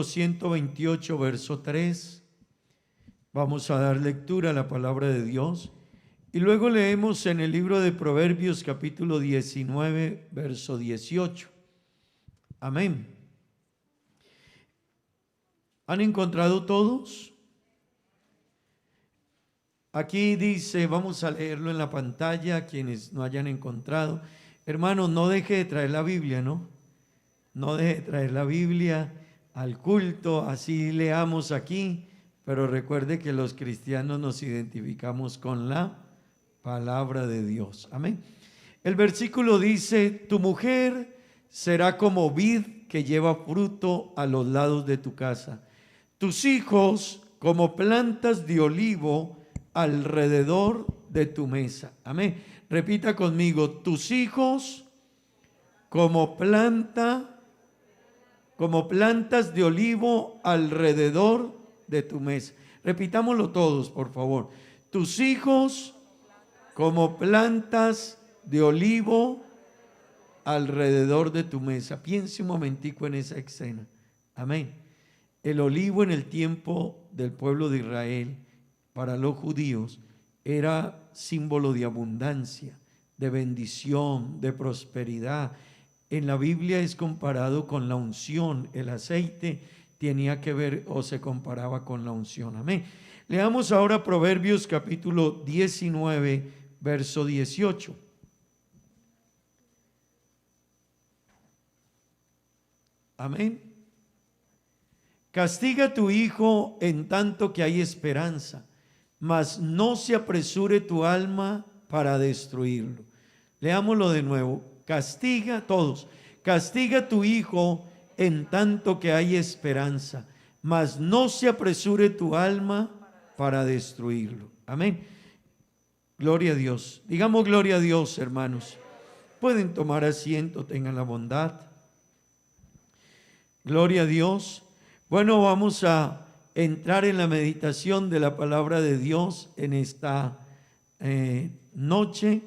128, verso 3. Vamos a dar lectura a la palabra de Dios. Y luego leemos en el libro de Proverbios, capítulo 19, verso 18. Amén. ¿Han encontrado todos? Aquí dice, vamos a leerlo en la pantalla, quienes no hayan encontrado. Hermano, no deje de traer la Biblia, ¿no? No deje de traer la Biblia al culto, así leamos aquí, pero recuerde que los cristianos nos identificamos con la palabra de Dios. Amén. El versículo dice, tu mujer será como vid que lleva fruto a los lados de tu casa, tus hijos como plantas de olivo alrededor de tu mesa. Amén. Repita conmigo, tus hijos como plantas de olivo alrededor de tu mesa. Repitámoslo todos, por favor. Tus hijos como plantas de olivo alrededor de tu mesa. Piense un momentico en esa escena. Amén. El olivo en el tiempo del pueblo de Israel, para los judíos, era símbolo de abundancia, de bendición, de prosperidad. En la Biblia es comparado con la unción. El aceite tenía que ver o se comparaba con la unción. Amén. Leamos ahora Proverbios capítulo 19, verso 18. Amén. Castiga a tu hijo en tanto que hay esperanza, mas no se apresure tu alma para destruirlo. Leámoslo de nuevo. Castiga a tu hijo en tanto que hay esperanza, mas no se apresure tu alma para destruirlo. Amén. Gloria a Dios. Digamos gloria a Dios, hermanos. Pueden tomar asiento, tengan la bondad. Gloria a Dios. Bueno, vamos a entrar en la meditación de la palabra de Dios en esta noche.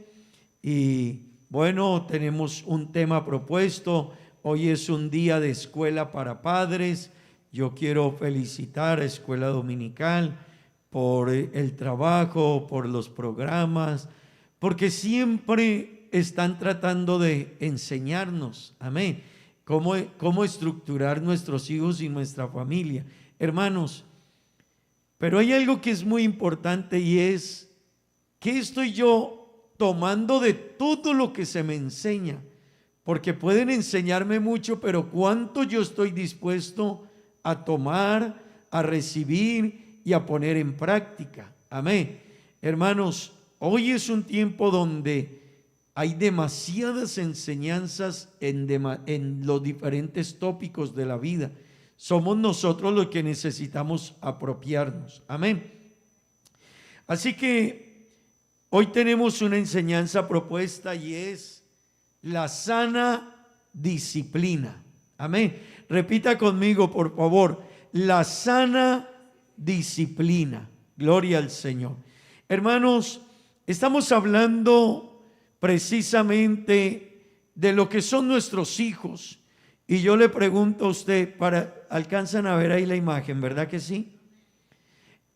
Y bueno, tenemos un tema propuesto. Hoy es un día de escuela para padres. Yo quiero felicitar a Escuela Dominical por el trabajo, por los programas, porque siempre están tratando de enseñarnos, amén, cómo estructurar nuestros hijos y nuestra familia. Hermanos, pero hay algo que es muy importante y es, ¿qué estoy yo tomando de todo lo que se me enseña? Porque pueden enseñarme mucho, pero ¿cuánto yo estoy dispuesto a tomar, a recibir y a poner en práctica? Amén. Hermanos, hoy es un tiempo donde hay demasiadas enseñanzas en los diferentes tópicos de la vida. Somos nosotros los que necesitamos apropiarnos. Amén. Así que hoy tenemos una enseñanza propuesta y es la sana disciplina. Amén. Repita conmigo, por favor, la sana disciplina. Gloria al Señor. Hermanos, estamos hablando precisamente de lo que son nuestros hijos. Y yo le pregunto a usted, alcanzan a ver ahí la imagen, ¿verdad que sí?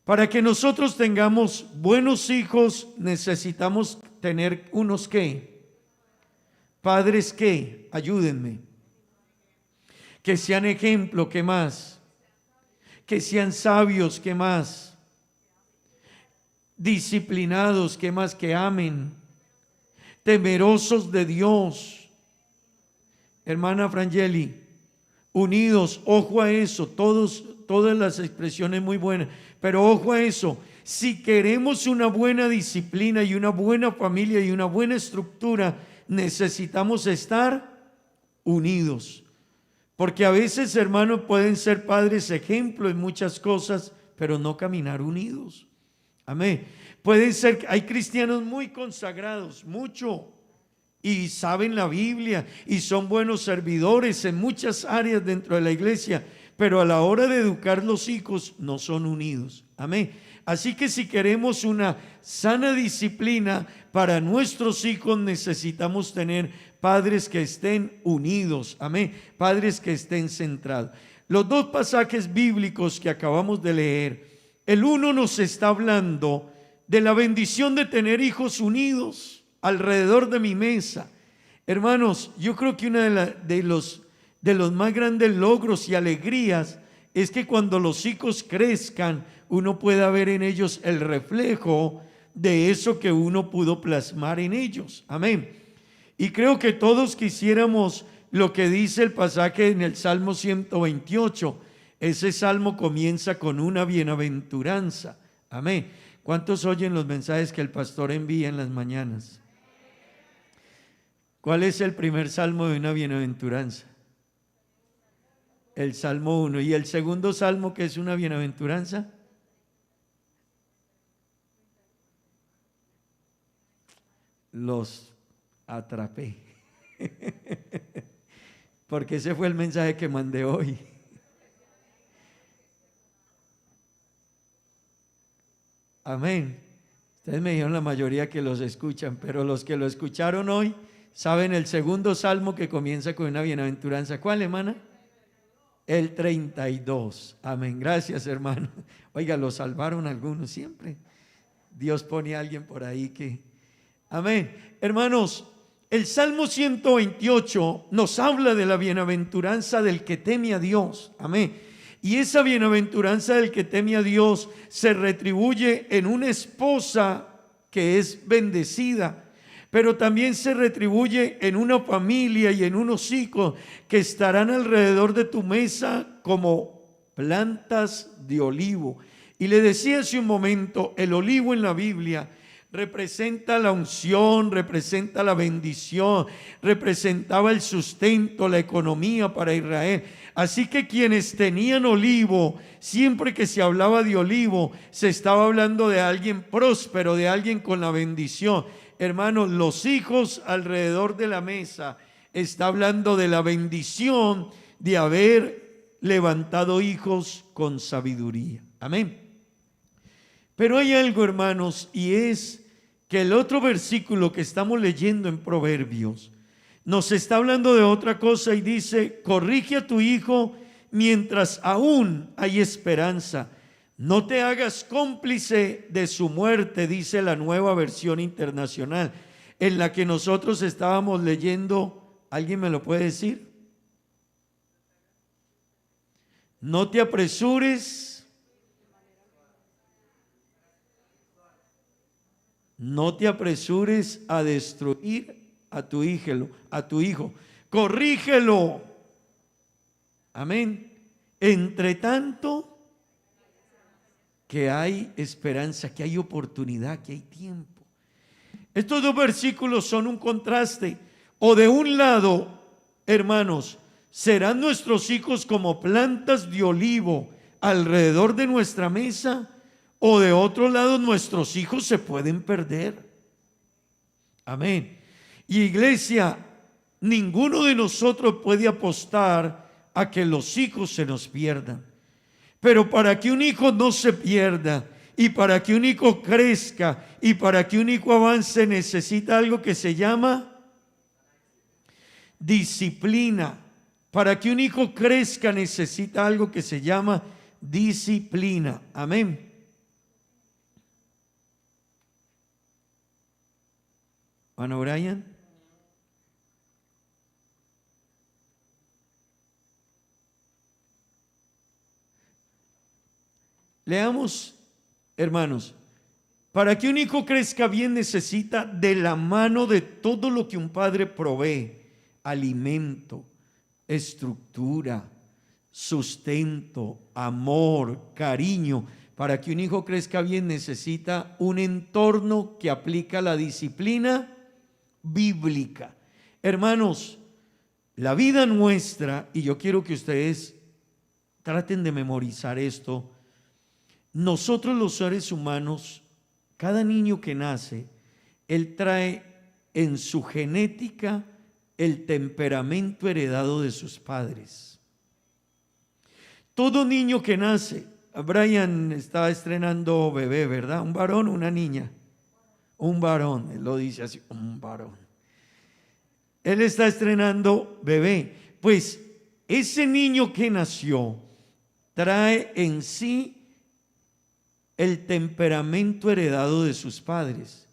Para que nosotros tengamos buenos hijos, necesitamos tener unos ¿qué? Padres ¿qué? Ayúdenme. Que sean ejemplo, ¿qué más? Que sean sabios, ¿qué más? Disciplinados, ¿qué más? Que amen. Temerosos de Dios. Hermana Frangeli, unidos, ojo a eso, todas las expresiones muy buenas, pero ojo a eso, si queremos una buena disciplina y una buena familia y una buena estructura, necesitamos estar unidos. Porque a veces, hermanos, pueden ser padres ejemplo en muchas cosas, pero no caminar unidos. Amén. Pueden ser, hay cristianos muy consagrados, mucho, y saben la Biblia y son buenos servidores en muchas áreas dentro de la iglesia, pero a la hora de educar los hijos no son unidos. Amén. Así que si queremos una sana disciplina para nuestros hijos, necesitamos tener padres que estén unidos. Amén. Padres que estén centrados. Los dos pasajes bíblicos que acabamos de leer, el uno nos está hablando de la bendición de tener hijos unidos alrededor de mi mesa. Hermanos, yo creo que uno de los más grandes logros y alegrías es que cuando los hijos crezcan, uno pueda ver en ellos el reflejo de eso que uno pudo plasmar en ellos. Amén. Y creo que todos quisiéramos lo que dice el pasaje en el Salmo 128. Ese salmo comienza con una bienaventuranza. Amén. ¿Cuántos oyen los mensajes que el pastor envía en las mañanas? ¿Cuál es el primer salmo de una bienaventuranza? El Salmo 1. ¿Y el segundo salmo que es una bienaventuranza? Los atrapé. Porque ese fue el mensaje que mandé hoy. Amén. Ustedes me dijeron la mayoría que los escuchan, pero los que lo escucharon hoy saben el segundo salmo que comienza con una bienaventuranza. ¿Cuál, hermana? El 32. Amén. Gracias, hermano. Oiga, lo salvaron algunos siempre. Dios pone a alguien por ahí que... Amén. Hermanos, el Salmo 128 nos habla de la bienaventuranza del que teme a Dios. Amén. Y esa bienaventuranza del que teme a Dios se retribuye en una esposa que es bendecida, pero también se retribuye en una familia y en unos hijos que estarán alrededor de tu mesa como plantas de olivo. Y le decía hace un momento, el olivo en la Biblia representa la unción, representa la bendición, representaba el sustento, la economía para Israel. Así que quienes tenían olivo, siempre que se hablaba de olivo, se estaba hablando de alguien próspero, de alguien con la bendición. Hermanos, los hijos alrededor de la mesa está hablando de la bendición de haber levantado hijos con sabiduría. Amén. Pero hay algo, hermanos, y es que el otro versículo que estamos leyendo en Proverbios nos está hablando de otra cosa y dice: corrige a tu hijo mientras aún hay esperanza. No te hagas cómplice de su muerte, dice la Nueva Versión Internacional, en la que nosotros estábamos leyendo. ¿Alguien me lo puede decir? No te apresures. No te apresures a destruir a tu hijo. Corrígelo. Amén. Entre tanto que hay esperanza, que hay oportunidad, que hay tiempo. Estos dos versículos son un contraste. O de un lado, hermanos, serán nuestros hijos como plantas de olivo alrededor de nuestra mesa, o de otro lado nuestros hijos se pueden perder. Amén. Y iglesia, ninguno de nosotros puede apostar a que los hijos se nos pierdan. Pero para que un hijo no se pierda, y para que un hijo crezca, y para que un hijo avance, necesita algo que se llama disciplina. Para que un hijo crezca necesita algo que se llama disciplina. Amén. Ana Brian. Leamos, hermanos. Para que un hijo crezca bien necesita de la mano de todo lo que un padre provee: alimento, estructura, sustento, amor, cariño. Para que un hijo crezca bien necesita un entorno que aplica la disciplina bíblica. Hermanos, la vida nuestra, y yo quiero que ustedes traten de memorizar esto, nosotros los seres humanos, cada niño que nace, él trae en su genética el temperamento heredado de sus padres. Todo niño que nace, Brian está estrenando bebé, ¿verdad? ¿Un varón o una niña? Un varón, él lo dice así, un varón. Él está estrenando bebé. Pues ese niño que nació trae en sí el temperamento heredado de sus padres,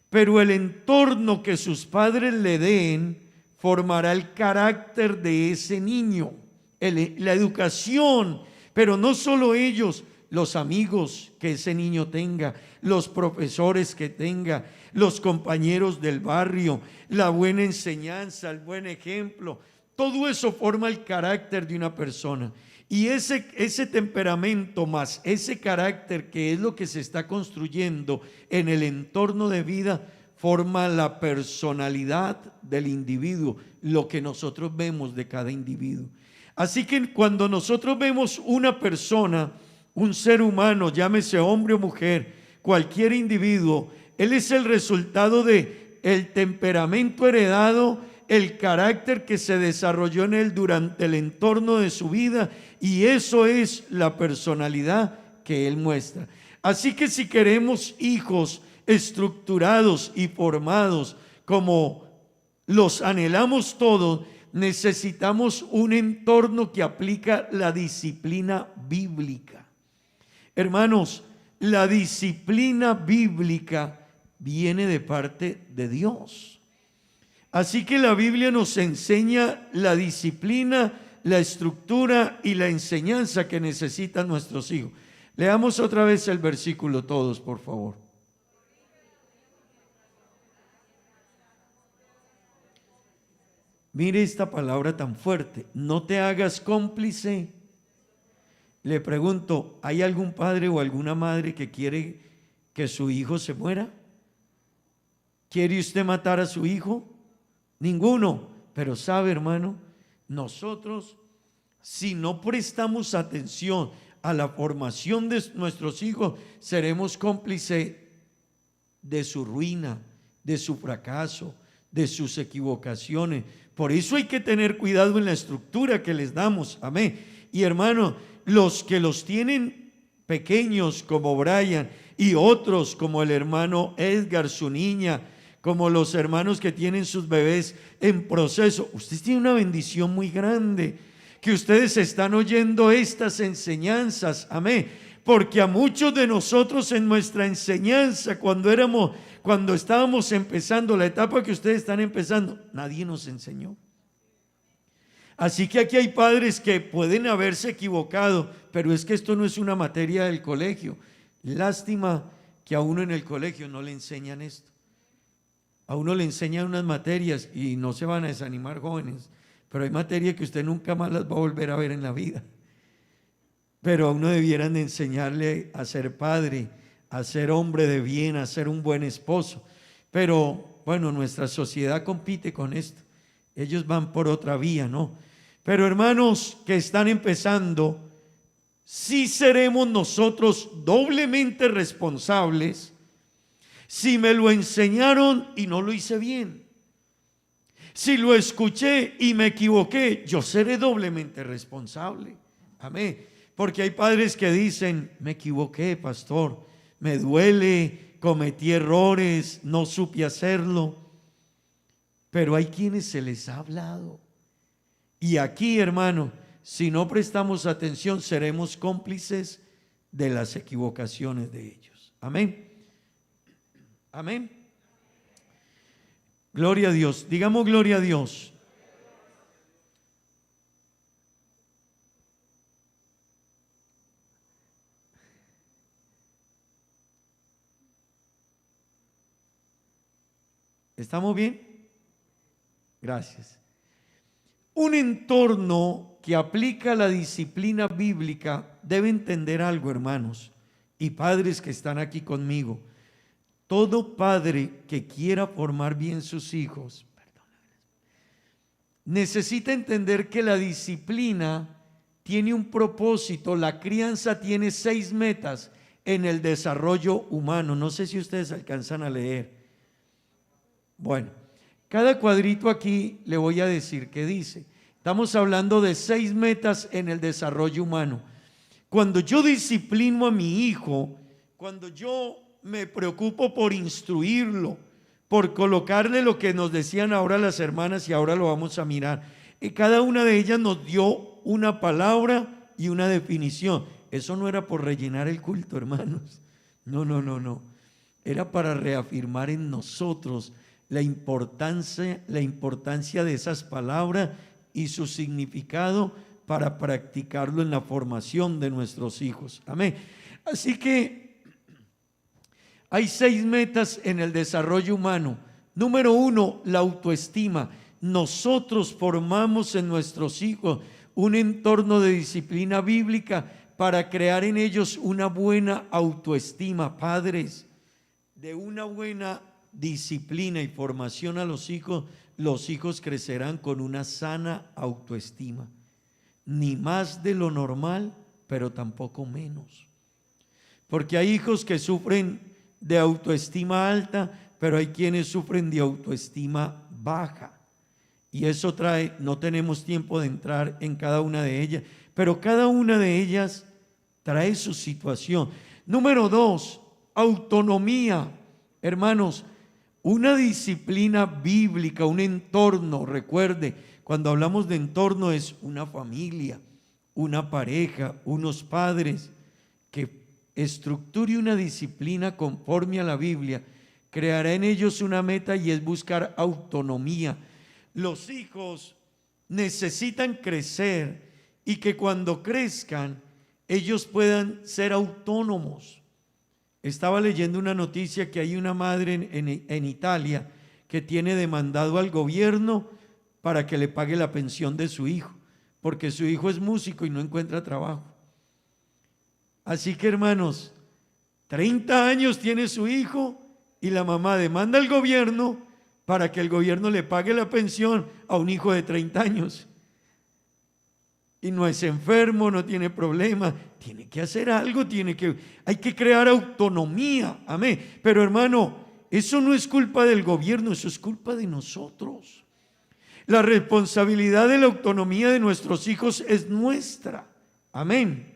pero el entorno que sus padres le den formará el carácter de ese niño, la educación, pero no solo ellos, los amigos que ese niño tenga, los profesores que tenga, los compañeros del barrio, la buena enseñanza, el buen ejemplo, todo eso forma el carácter de una persona. Y ese temperamento más ese carácter, que es lo que se está construyendo en el entorno de vida, forma la personalidad del individuo, lo que nosotros vemos de cada individuo. Así que cuando nosotros vemos una persona, un ser humano, llámese hombre o mujer, cualquier individuo, él es el resultado de el temperamento heredado, el carácter que se desarrolló en él durante el entorno de su vida, y eso es la personalidad que él muestra. Así que si queremos hijos estructurados y formados como los anhelamos todos, necesitamos un entorno que aplica la disciplina bíblica. Hermanos, la disciplina bíblica viene de parte de Dios. Así que la Biblia nos enseña la disciplina, la estructura y la enseñanza que necesitan nuestros hijos. Leamos otra vez el versículo todos, por favor. Mire esta palabra tan fuerte: no te hagas cómplice. Le pregunto, ¿hay algún padre o alguna madre que quiere que su hijo se muera? ¿Quiere usted matar a su hijo? Ninguno. Pero sabe, hermano, nosotros, si no prestamos atención a la formación de nuestros hijos, seremos cómplices de su ruina, de su fracaso, de sus equivocaciones. Por eso hay que tener cuidado en la estructura que les damos. Amén. Y hermano, los que los tienen pequeños como Brian y otros como el hermano Edgar, su niña, como los hermanos que tienen sus bebés en proceso, usted tiene una bendición muy grande, que ustedes están oyendo estas enseñanzas. Amén. Porque a muchos de nosotros en nuestra enseñanza, cuando estábamos empezando la etapa que ustedes están empezando, nadie nos enseñó. Así que aquí hay padres que pueden haberse equivocado, pero es que esto no es una materia del colegio. Lástima que a uno en el colegio no le enseñan esto. A uno le enseñan unas materias y no se van a desanimar, jóvenes, pero hay materias que usted nunca más las va a volver a ver en la vida. Pero a uno debieran de enseñarle a ser padre, a ser hombre de bien, a ser un buen esposo. Pero bueno, nuestra sociedad compite con esto. Ellos van por otra vía, ¿no? Pero hermanos que están empezando, sí seremos nosotros doblemente responsables si me lo enseñaron y no lo hice bien. Si lo escuché y me equivoqué, yo seré doblemente responsable. Amén. Porque hay padres que dicen, me equivoqué, pastor, me duele, cometí errores, no supe hacerlo. Pero hay quienes se les ha hablado. Y aquí, hermano, si no prestamos atención, seremos cómplices de las equivocaciones de ellos. Amén. Amén. Gloria a Dios. Digamos gloria a Dios. ¿Estamos bien? Gracias. Un entorno que aplica la disciplina bíblica debe entender algo, hermanos y padres que están aquí conmigo. Todo padre que quiera formar bien sus hijos necesita entender que la disciplina tiene un propósito. La crianza tiene 6 metas en el desarrollo humano. No sé si ustedes alcanzan a leer. Bueno, cada cuadrito aquí le voy a decir qué dice. Estamos hablando de 6 metas en el desarrollo humano. Cuando yo disciplino a mi hijo, cuando yo me preocupo por instruirlo, por colocarle lo que nos decían ahora las hermanas y ahora lo vamos a mirar, cada una de ellas nos dio una palabra y una definición. Eso no era por rellenar el culto, hermanos. No. Era para reafirmar en nosotros la importancia de esas palabras y su significado para practicarlo en la formación de nuestros hijos. Amén. Así que hay 6 metas en el desarrollo humano. Número 1, la autoestima. Nosotros formamos en nuestros hijos un entorno de disciplina bíblica para crear en ellos una buena autoestima. Padres, de una buena disciplina y formación a los hijos crecerán con una sana autoestima. Ni más de lo normal, pero tampoco menos. Porque hay hijos que sufren de autoestima alta, pero hay quienes sufren de autoestima baja. Y eso trae, no tenemos tiempo de entrar en cada una de ellas, pero cada una de ellas trae su situación. Número 2, autonomía. Hermanos, una disciplina bíblica, un entorno, recuerde, cuando hablamos de entorno es una familia, una pareja, unos padres, que estructure una disciplina conforme a la Biblia, creará en ellos una meta y es buscar autonomía. Los hijos necesitan crecer y que cuando crezcan ellos puedan ser autónomos. Estaba leyendo una noticia que hay una madre en Italia que tiene demandado al gobierno para que le pague la pensión de su hijo, porque su hijo es músico y no encuentra trabajo. Así que, hermanos, 30 años tiene su hijo y la mamá demanda al gobierno para que el gobierno le pague la pensión a un hijo de 30 años. Y no es enfermo, no tiene problema, tiene que hacer algo, hay que crear autonomía, amén. Pero hermano, eso no es culpa del gobierno, eso es culpa de nosotros. La responsabilidad de la autonomía de nuestros hijos es nuestra, amén.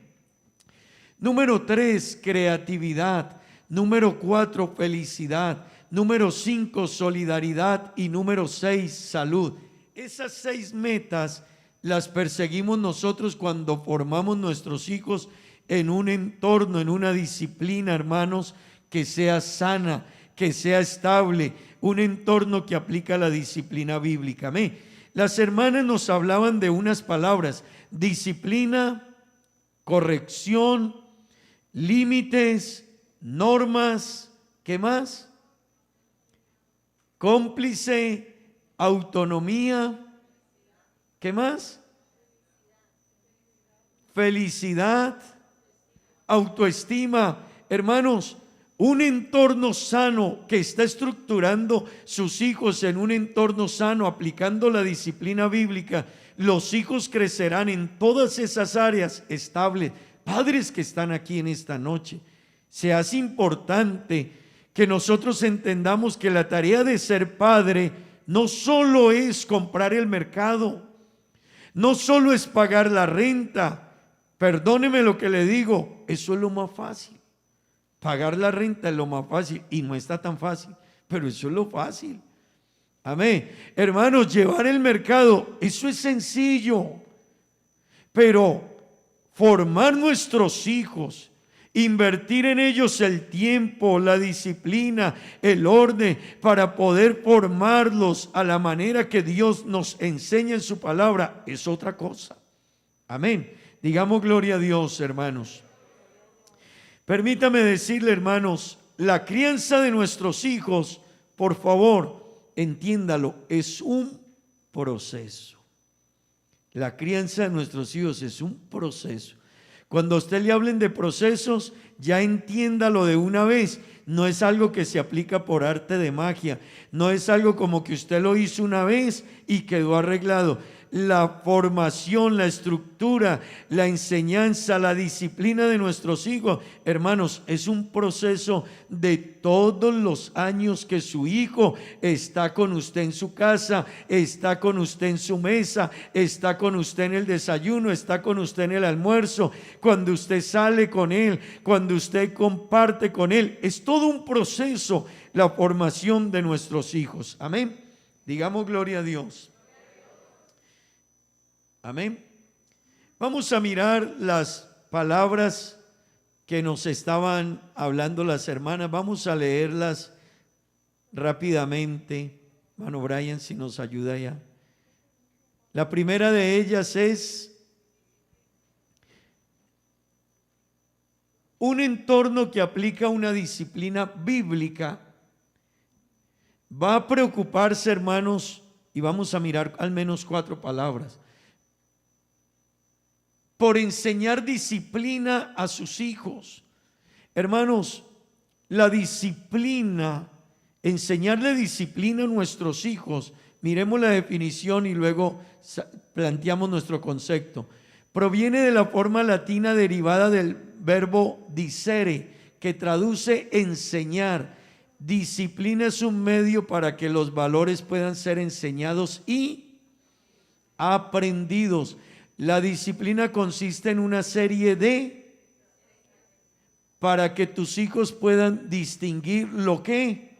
Número 3, creatividad. Número 4, felicidad. Número 5, solidaridad. Y número 6, salud. Esas 6 metas las perseguimos nosotros cuando formamos nuestros hijos en un entorno, en una disciplina, hermanos, que sea sana, que sea estable, un entorno que aplica la disciplina bíblica. Amén. Las hermanas nos hablaban de unas palabras: disciplina, corrección, límites, normas, ¿qué más? Cómplice, autonomía, ¿qué más? Felicidad, autoestima. Hermanos, un entorno sano que está estructurando sus hijos en un entorno sano, aplicando la disciplina bíblica, los hijos crecerán en todas esas áreas estables. Padres que están aquí en esta noche, se hace importante que nosotros entendamos que la tarea de ser padre no solo es comprar el mercado, no solo es pagar la renta. Perdóneme lo que le digo, eso es lo más fácil. Pagar la renta es lo más fácil y no está tan fácil, pero eso es lo fácil. Amén. Hermanos, llevar el mercado, eso es sencillo, pero formar nuestros hijos, invertir en ellos el tiempo, la disciplina, el orden, para poder formarlos a la manera que Dios nos enseña en su palabra, es otra cosa. Amén. Digamos gloria a Dios, hermanos. Permítame decirle, hermanos, la crianza de nuestros hijos, por favor, entiéndalo, es un proceso. La crianza de nuestros hijos es un proceso. Cuando a usted le hablen de procesos, ya entiéndalo de una vez. No es algo que se aplica por arte de magia. No es algo como que usted lo hizo una vez y quedó arreglado. La formación, la estructura, la enseñanza, la disciplina de nuestros hijos, hermanos, es un proceso de todos los años que su hijo está con usted en su casa, está con usted en su mesa, está con usted en el desayuno, está con usted en el almuerzo, cuando usted sale con él, cuando usted comparte con él. Es todo un proceso la formación de nuestros hijos. Amén. Digamos gloria a Dios. Amén. Vamos a mirar las palabras que nos estaban hablando las hermanas. Vamos a leerlas rápidamente. Hermano Brian, si nos ayuda ya. La primera de ellas es: un entorno que aplica una disciplina bíblica va a preocuparse, hermanos, y vamos a mirar al menos 4 palabras, por enseñar disciplina a sus hijos. Hermanos, la disciplina, enseñarle disciplina a nuestros hijos, miremos la definición y luego planteamos nuestro concepto. Proviene de la forma latina derivada del verbo dicere, que traduce enseñar. Disciplina es un medio para que los valores puedan ser enseñados y aprendidos. La disciplina consiste en una serie de, para que tus hijos puedan distinguir lo que,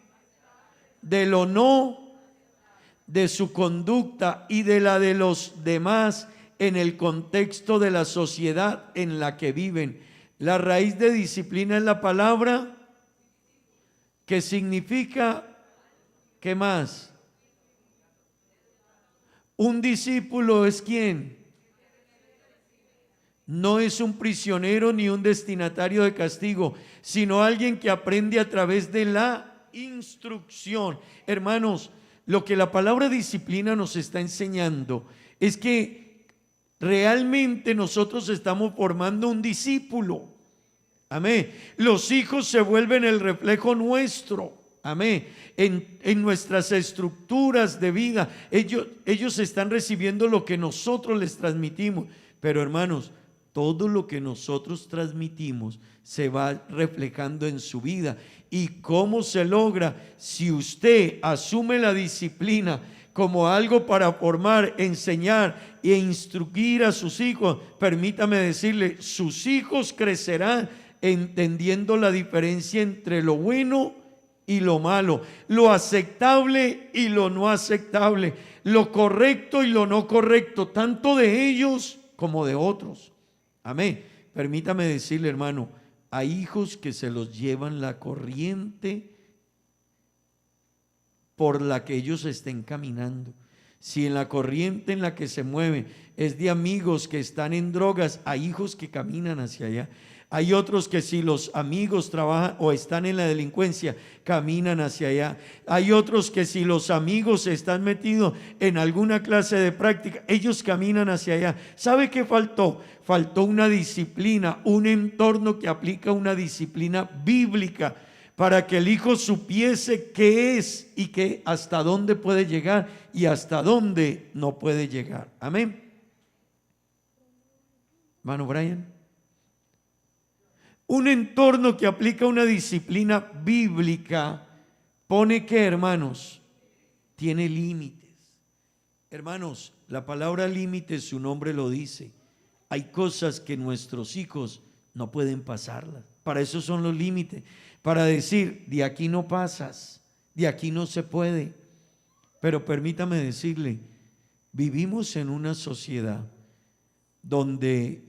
de lo no, de su conducta y de la de los demás en el contexto de la sociedad en la que viven. La raíz de disciplina es la palabra que significa, ¿qué más? Un discípulo es ¿quién? No es un prisionero ni un destinatario de castigo, sino alguien que aprende a través de la instrucción. Hermanos, lo que la palabra disciplina nos está enseñando es que realmente nosotros estamos formando un discípulo. Amén. Los hijos se vuelven el reflejo nuestro. Amén. En nuestras estructuras de vida, ellos están recibiendo lo que nosotros les transmitimos. Pero hermanos, todo lo que nosotros transmitimos se va reflejando en su vida. ¿Y cómo se logra? Si usted asume la disciplina como algo para formar, enseñar e instruir a sus hijos, permítame decirle, sus hijos crecerán entendiendo la diferencia entre lo bueno y lo malo, lo aceptable y lo no aceptable, lo correcto y lo no correcto, tanto de ellos como de otros. Amén. Permítame decirle, hermano, hay hijos que se los llevan la corriente por la que ellos estén caminando. Si en la corriente en la que se mueven es de amigos que están en drogas, hay hijos que caminan hacia allá. Hay otros que si los amigos trabajan o están en la delincuencia, caminan hacia allá. Hay otros que si los amigos están metidos en alguna clase de práctica, ellos caminan hacia allá. ¿Sabe qué faltó? Faltó una disciplina, un entorno que aplica una disciplina bíblica para que el hijo supiese qué es y que hasta dónde puede llegar y hasta dónde no puede llegar. Amén. Hermano Brian. Un entorno que aplica una disciplina bíblica pone que, hermanos, tiene límites. Hermanos, la palabra límites, su nombre lo dice. Hay cosas que nuestros hijos no pueden pasarlas. Para eso son los límites. Para decir, de aquí no pasas, de aquí no se puede. Pero permítame decirle, vivimos en una sociedad donde,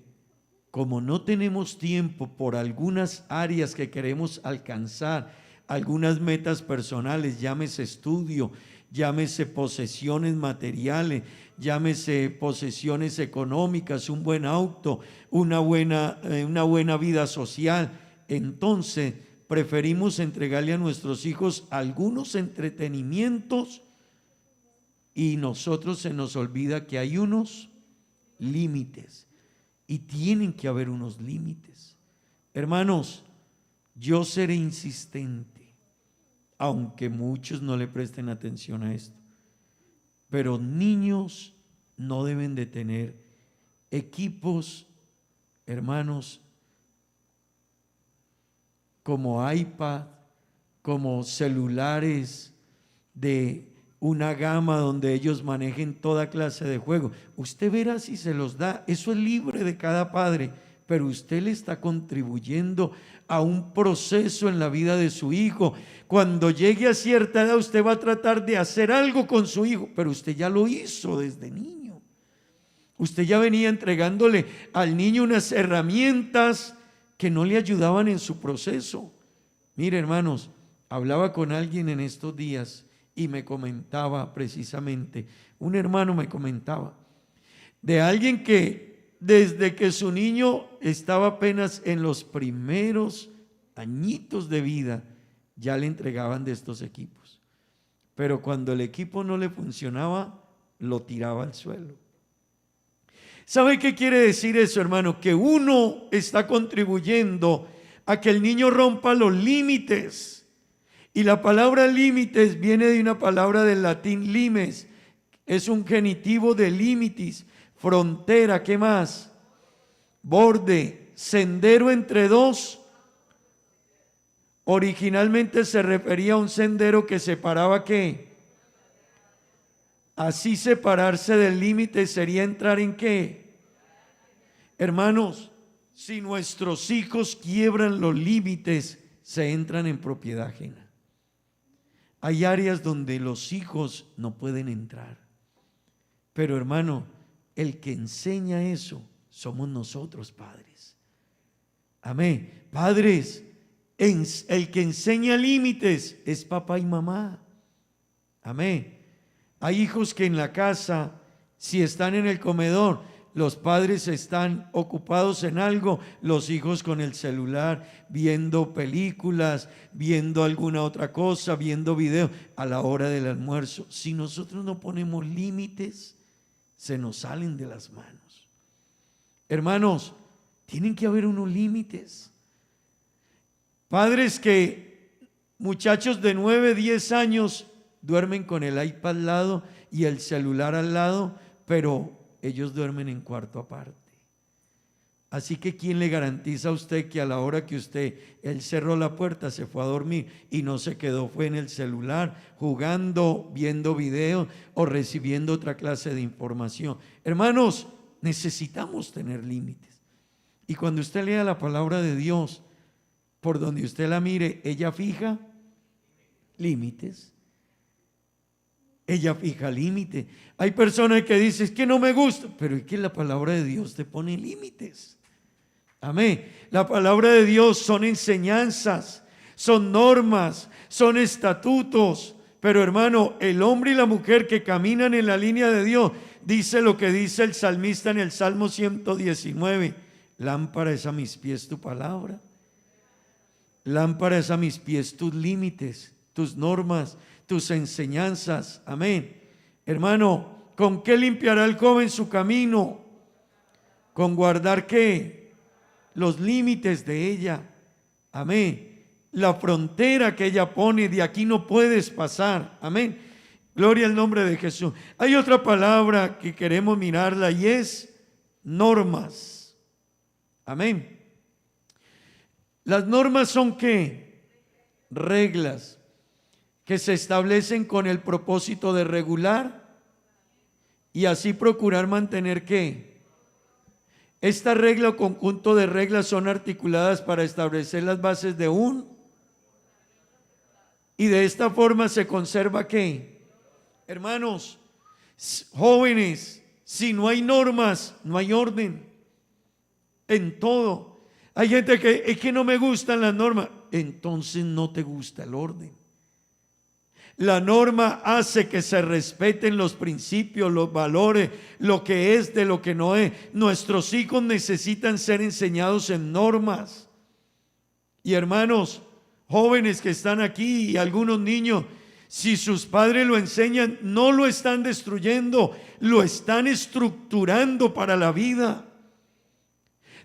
como no tenemos tiempo por algunas áreas que queremos alcanzar, algunas metas personales, llámese estudio, llámese posesiones materiales, llámese posesiones económicas, un buen auto, una buena vida social, entonces preferimos entregarle a nuestros hijos algunos entretenimientos y nosotros se nos olvida que hay unos límites. Y tienen que haber unos límites. Hermanos, yo seré insistente, aunque muchos no le presten atención a esto. Pero niños no deben de tener equipos, hermanos, como iPad, como celulares de una gama donde ellos manejen toda clase de juego. Usted verá si se los da, eso es libre de cada padre, pero usted le está contribuyendo a un proceso en la vida de su hijo. Cuando llegue a cierta edad usted va a tratar de hacer algo con su hijo, pero usted ya lo hizo desde niño. Usted ya venía entregándole al niño unas herramientas que no le ayudaban en su proceso. Mire, hermanos, hablaba con alguien en estos días y me comentaba precisamente, un hermano me comentaba, de alguien que desde que su niño estaba apenas en los primeros añitos de vida, ya le entregaban de estos equipos. Pero cuando el equipo no le funcionaba, lo tiraba al suelo. ¿Sabe qué quiere decir eso, hermano? Que uno está contribuyendo a que el niño rompa los límites. Y la palabra límites viene de una palabra del latín limes. Es un genitivo de limitis, frontera, ¿qué más? Borde, sendero entre dos. Originalmente se refería a un sendero que separaba ¿qué? Así separarse del límite sería entrar en ¿qué? Hermanos, si nuestros hijos quiebran los límites, se entran en propiedad ajena. Hay áreas donde los hijos no pueden entrar. Pero hermano, el que enseña eso somos nosotros, padres. Amén. Padres, el que enseña límites es papá y mamá. Amén. Hay hijos que en la casa, si están en el comedor, los padres están ocupados en algo, los hijos con el celular, viendo películas, viendo alguna otra cosa, viendo videos a la hora del almuerzo. Si nosotros no ponemos límites, se nos salen de las manos. Hermanos, tienen que haber unos límites. Padres que, muchachos de 9, 10 años, duermen con el iPad al lado y el celular al lado, pero ellos duermen en cuarto aparte. Así que ¿quién le garantiza a usted que a la hora que él cerró la puerta, se fue a dormir y no se quedó, fue en el celular, jugando, viendo videos o recibiendo otra clase de información? Hermanos, necesitamos tener límites. Y cuando usted lea la palabra de Dios, por donde usted la mire, ella fija límites. Ella fija límite. Hay personas que dicen, es que no me gusta, pero es que la palabra de Dios te pone límites. Amén. La palabra de Dios son enseñanzas, son normas, son estatutos. Pero hermano, el hombre y la mujer que caminan en la línea de Dios, dice lo que dice el salmista en el Salmo 119. Lámpara es a mis pies tu palabra. Lámpara es a mis pies tus límites, tus normas, tus enseñanzas. Amén. Hermano, ¿con qué limpiará el joven su camino? Con guardar ¿qué? Los límites de ella. Amén. La frontera que ella pone, de aquí no puedes pasar. Amén. Gloria al nombre de Jesús. Hay otra palabra que queremos mirarla y es normas. Amén. Las normas son ¿qué? Reglas que se establecen con el propósito de regular y así procurar mantener ¿qué? Esta regla o conjunto de reglas son articuladas para establecer las bases de y de esta forma se conserva ¿qué? Hermanos, jóvenes, si no hay normas, no hay orden en todo. Hay gente que es que no me gustan las normas, entonces no te gusta el orden. La norma hace que se respeten los principios, los valores, lo que es de lo que no es. Nuestros hijos necesitan ser enseñados en normas. Y hermanos, jóvenes que están aquí y algunos niños, si sus padres lo enseñan, no lo están destruyendo, lo están estructurando para la vida.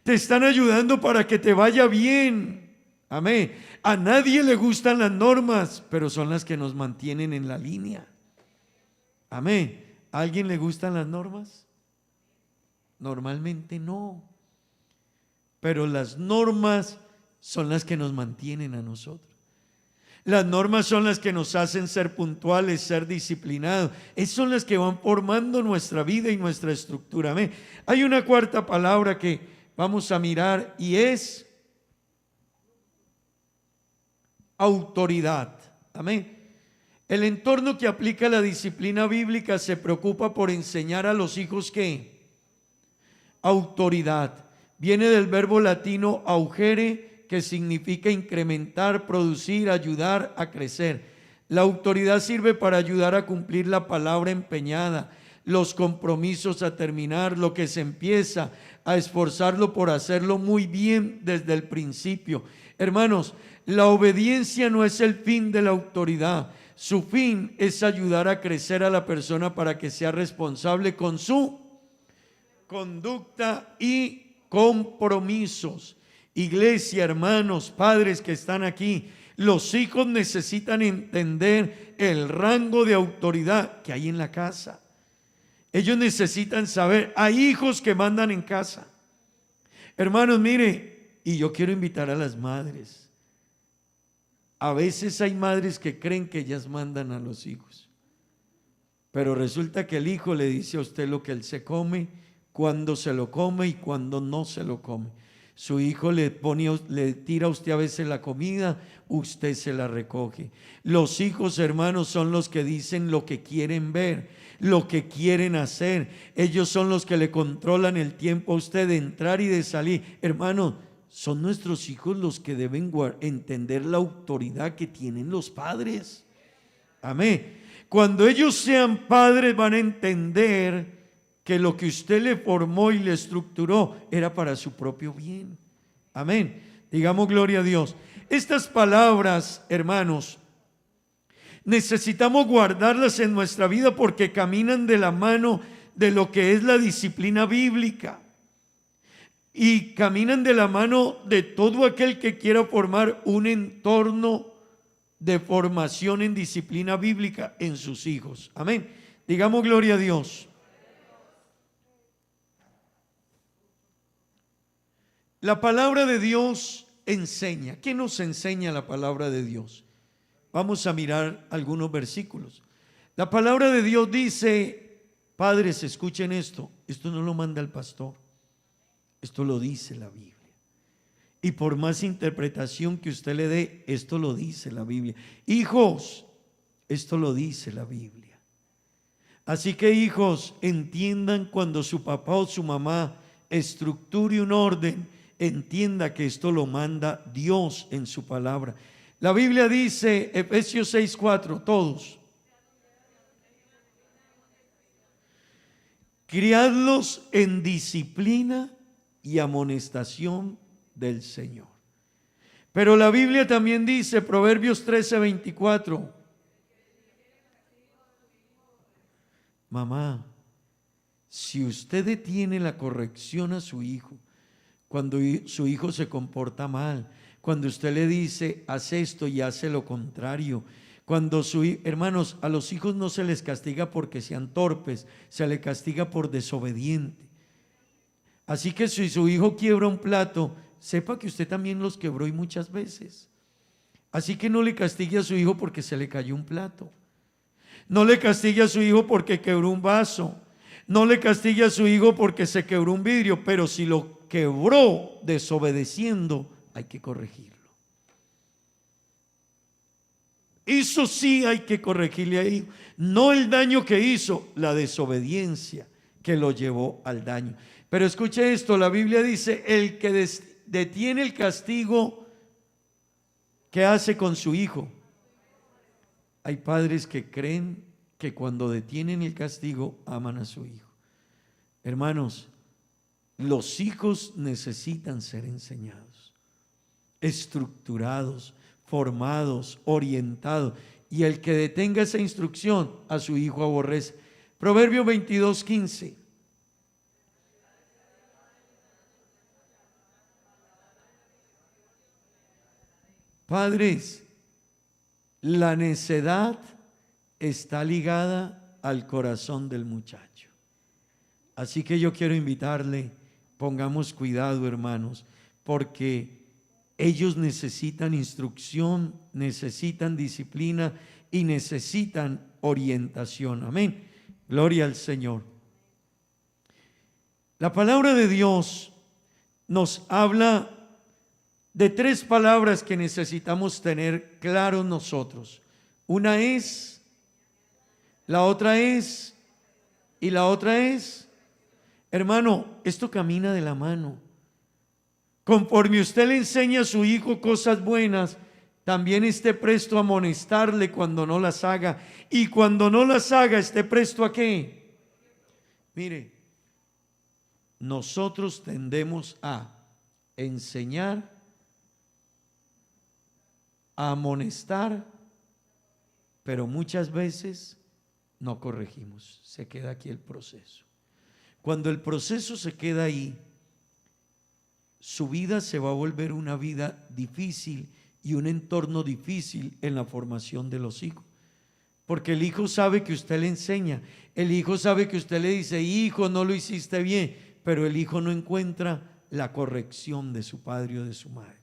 Te están ayudando para que te vaya bien. Amén. A nadie le gustan las normas, pero son las que nos mantienen en la línea. Amén. ¿A alguien le gustan las normas? Normalmente no. Pero las normas son las que nos mantienen a nosotros. Las normas son las que nos hacen ser puntuales, ser disciplinados. Esas son las que van formando nuestra vida y nuestra estructura. Amén. Hay una cuarta palabra que vamos a mirar y es autoridad. Amén. El entorno que aplica la disciplina bíblica se preocupa por enseñar a los hijos ¿qué? autoridad. Viene del verbo latino augere, que significa incrementar, producir, ayudar a crecer. La autoridad sirve para ayudar a cumplir la palabra empeñada, los compromisos a terminar, lo que se empieza, a esforzarlo por hacerlo muy bien desde el principio. Hermanos, la obediencia no es el fin de la autoridad. Su fin es ayudar a crecer a la persona para que sea responsable con su conducta y compromisos. Iglesia, hermanos, padres que están aquí, los hijos necesitan entender el rango de autoridad que hay en la casa. Ellos necesitan saber, hay hijos que mandan en casa. Hermanos, mire, y yo quiero invitar a las madres. A veces hay madres que creen que ellas mandan a los hijos, pero resulta que el hijo le dice a usted lo que él se come, cuándo se lo come y cuándo no se lo come. Su hijo le tira a usted a veces la comida, usted se la recoge. Los hijos, hermanos, son los que dicen lo que quieren ver, lo que quieren hacer. Ellos son los que le controlan el tiempo a usted de entrar y de salir. Hermano, son nuestros hijos los que deben entender la autoridad que tienen los padres. Amén. Cuando ellos sean padres van a entender que lo que usted le formó y le estructuró era para su propio bien. Amén. Digamos gloria a Dios. Estas palabras, hermanos, necesitamos guardarlas en nuestra vida porque caminan de la mano de lo que es la disciplina bíblica y caminan de la mano de todo aquel que quiera formar un entorno de formación en disciplina bíblica en sus hijos. Amén. Digamos gloria a Dios. La palabra de Dios enseña. ¿Qué nos enseña la palabra de Dios? Vamos a mirar algunos versículos. La palabra de Dios dice, padres, escuchen esto. Esto no lo manda el pastor. Esto lo dice la Biblia. Y por más interpretación que usted le dé, esto lo dice la Biblia. Hijos, esto lo dice la Biblia. Así que hijos, entiendan cuando su papá o su mamá estructure un orden, entienda que esto lo manda Dios en su palabra. La Biblia dice, Efesios 6:4, todos: criadlos en disciplina y amonestación del Señor. Pero la Biblia también dice, Proverbios 13:24, mamá, si usted detiene la corrección a su hijo, cuando su hijo se comporta mal, cuando usted le dice, haz esto y hace lo contrario, cuando hermanos, a los hijos no se les castiga porque sean torpes, se les castiga por desobediente. Así que si su hijo quiebra un plato, sepa que usted también los quebró y muchas veces. Así que no le castigue a su hijo porque se le cayó un plato. No le castigue a su hijo porque quebró un vaso. No le castigue a su hijo porque se quebró un vidrio, pero si lo quebró desobedeciendo, hay que corregirlo. Eso sí hay que corregirle a hijo. No el daño que hizo, la desobediencia que lo llevó al daño. Pero escuche esto, la Biblia dice, el que detiene el castigo, ¿qué hace con su hijo? Hay padres que creen que cuando detienen el castigo aman a su hijo. Hermanos, los hijos necesitan ser enseñados, estructurados, formados, orientados. Y el que detenga esa instrucción, a su hijo aborrece. Proverbio 22:15. Padres, la necedad está ligada al corazón del muchacho. Así que yo quiero invitarle, pongamos cuidado, hermanos, porque ellos necesitan instrucción, necesitan disciplina y necesitan orientación. Amén. Gloria al Señor. La palabra de Dios nos habla de tres palabras que necesitamos tener claros nosotros. Una es, la otra es, y la otra es Hermano, esto camina de la mano. Conforme usted le enseña a su hijo cosas buenas, también esté presto a amonestarle cuando no las haga. Y cuando no las haga, esté presto ¿a qué? Mire, nosotros tendemos a enseñar, a amonestar, pero muchas veces no corregimos. Se queda aquí el proceso. Cuando el proceso se queda ahí, su vida se va a volver una vida difícil y un entorno difícil en la formación de los hijos. Porque el hijo sabe que usted le enseña, el hijo sabe que usted le dice, hijo, no lo hiciste bien, pero el hijo no encuentra la corrección de su padre o de su madre.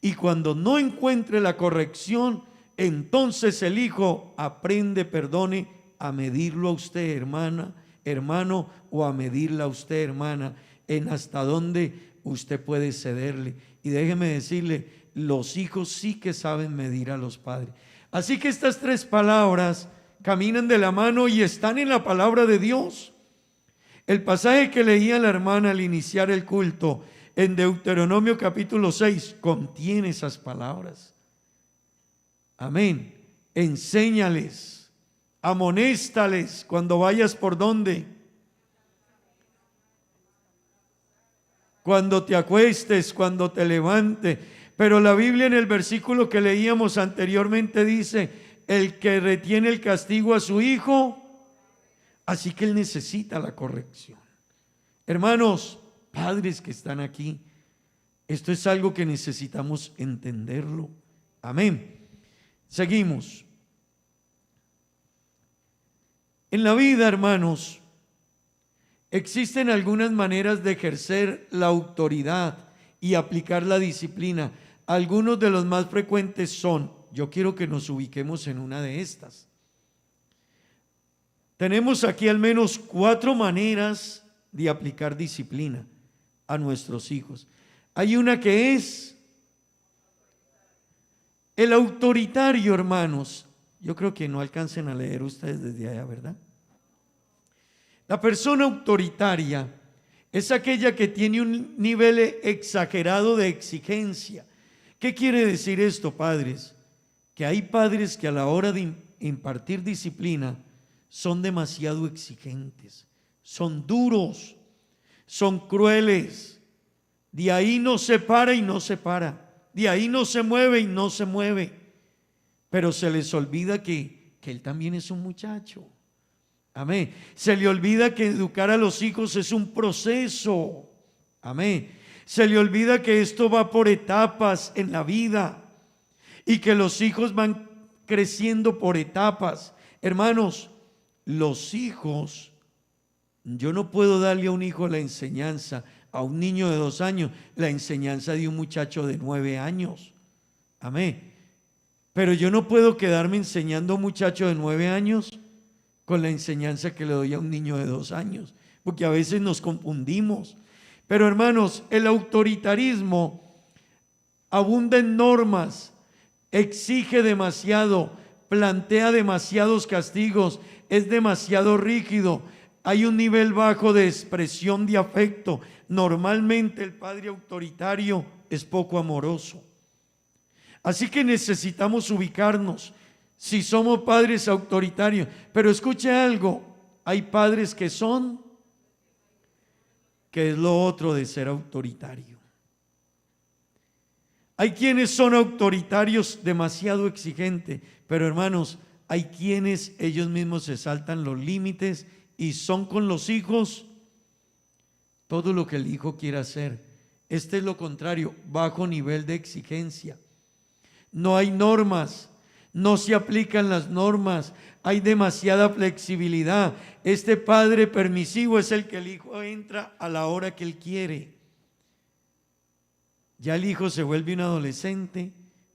Y cuando no encuentre la corrección, entonces el hijo aprende, perdone, a medirlo a usted, hermana, hermano, o a medirla a usted, hermana, en hasta dónde usted puede cederle. Y déjeme decirle, los hijos sí que saben medir a los padres. Así que estas tres palabras caminan de la mano y están en la palabra de Dios. El pasaje que leía la hermana al iniciar el culto en Deuteronomio capítulo 6 contiene esas palabras. Amén. Enséñales, amonéstales cuando vayas por donde, cuando te acuestes, cuando te levantes. Pero la Biblia en el versículo que leíamos anteriormente dice, el que retiene el castigo a su hijo, así que él necesita la corrección. Hermanos, padres que están aquí, esto es algo que necesitamos entenderlo. Amén. Seguimos. En la vida, hermanos, existen algunas maneras de ejercer la autoridad y aplicar la disciplina. Algunos de los más frecuentes son, yo quiero que nos ubiquemos en una de estas. Tenemos aquí al menos 4 maneras de aplicar disciplina a nuestros hijos. Hay una que es el autoritario, hermanos. Yo creo que no alcancen a leer ustedes desde allá, ¿verdad? La persona autoritaria es aquella que tiene un nivel exagerado de exigencia. ¿Qué quiere decir esto, padres? Que hay padres que a la hora de impartir disciplina son demasiado exigentes, son duros, son crueles. De ahí no se para y no se para, de ahí no se mueve y no se mueve. Pero se les olvida que él también es un muchacho. Amén. Se le olvida que educar a los hijos es un proceso. Amén. Se le olvida que esto va por etapas en la vida y que los hijos van creciendo por etapas. Hermanos, los hijos, yo no puedo darle a un hijo la enseñanza, a un niño de 2 años, la enseñanza de un muchacho de 9 años. Amén. Pero yo no puedo quedarme enseñando a un muchacho de 9 años con la enseñanza que le doy a un niño de 2 años, porque a veces nos confundimos. Pero hermanos, el autoritarismo abunda en normas, exige demasiado, plantea demasiados castigos, es demasiado rígido, hay un nivel bajo de expresión de afecto. Normalmente el padre autoritario es poco amoroso. Así que necesitamos ubicarnos si somos padres autoritarios. Pero escuche algo, hay padres que son, que es lo otro de ser autoritario. Hay quienes son autoritarios demasiado exigentes, pero hermanos, hay quienes ellos mismos se saltan los límites y son con los hijos todo lo que el hijo quiera hacer. Este es lo contrario, bajo nivel de exigencia. No hay normas, no se aplican las normas, hay demasiada flexibilidad. Este padre permisivo es el que el hijo entra a la hora que él quiere. Ya el hijo se vuelve un adolescente,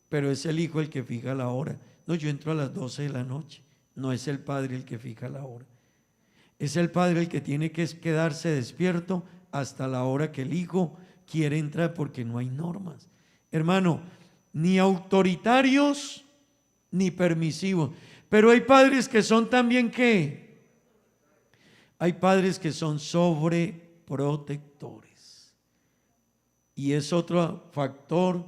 pero es el hijo el que fija la hora. No, yo entro a las 12 de la noche. No es el padre el que fija la hora. Es el padre el que tiene que quedarse despierto hasta la hora que el hijo quiere entrar, porque no hay normas. Hermano, ni autoritarios ni permisivos. Pero hay padres que son también, ¿qué? Hay padres que son protectores. Y es otro factor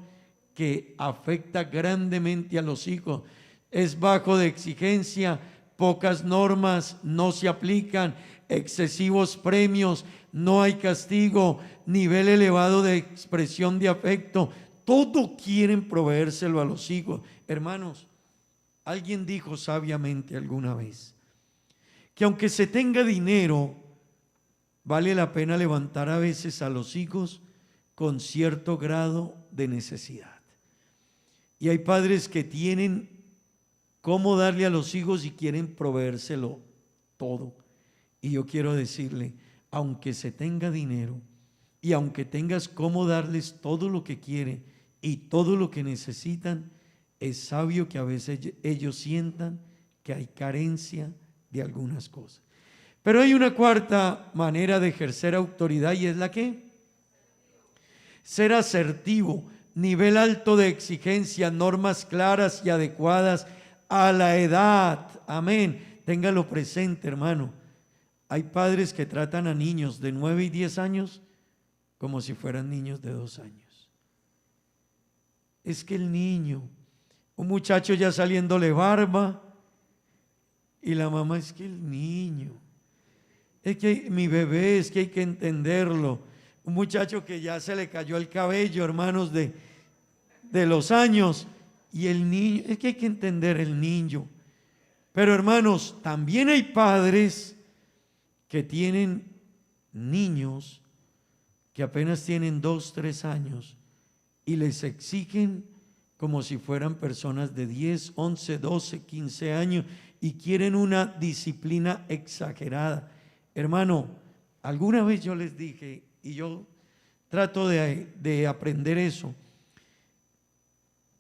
que afecta grandemente a los hijos. Es bajo de exigencia, pocas normas, no se aplican, excesivos premios, no hay castigo, nivel elevado de expresión de afecto. Todo quieren proveérselo a los hijos. Hermanos, alguien dijo sabiamente alguna vez que aunque se tenga dinero, vale la pena levantar a veces a los hijos con cierto grado de necesidad. Y hay padres que tienen cómo darle a los hijos y quieren proveérselo todo. Y yo quiero decirle, aunque se tenga dinero y aunque tengas cómo darles todo lo que quieren y todo lo que necesitan, es sabio que a veces ellos sientan que hay carencia de algunas cosas. Pero hay una cuarta manera de ejercer autoridad, y es la que ser asertivo, nivel alto de exigencia, normas claras y adecuadas a la edad. Amén. Téngalo presente, hermano. Hay padres que tratan a niños de 9 y 10 años como si fueran niños de 2 años. Es que el niño, un muchacho ya saliéndole barba, y la mamá, es que el niño, es que mi bebé, es que hay que entenderlo. Un muchacho que ya se le cayó el cabello, hermanos, de los años, y el niño, es que hay que entender el niño. Pero hermanos, también hay padres que tienen niños que apenas tienen 2, 3 años y les exigen como si fueran personas de 10, 11, 12, 15 años y quieren una disciplina exagerada. Hermano, alguna vez yo les dije, y yo trato de aprender eso.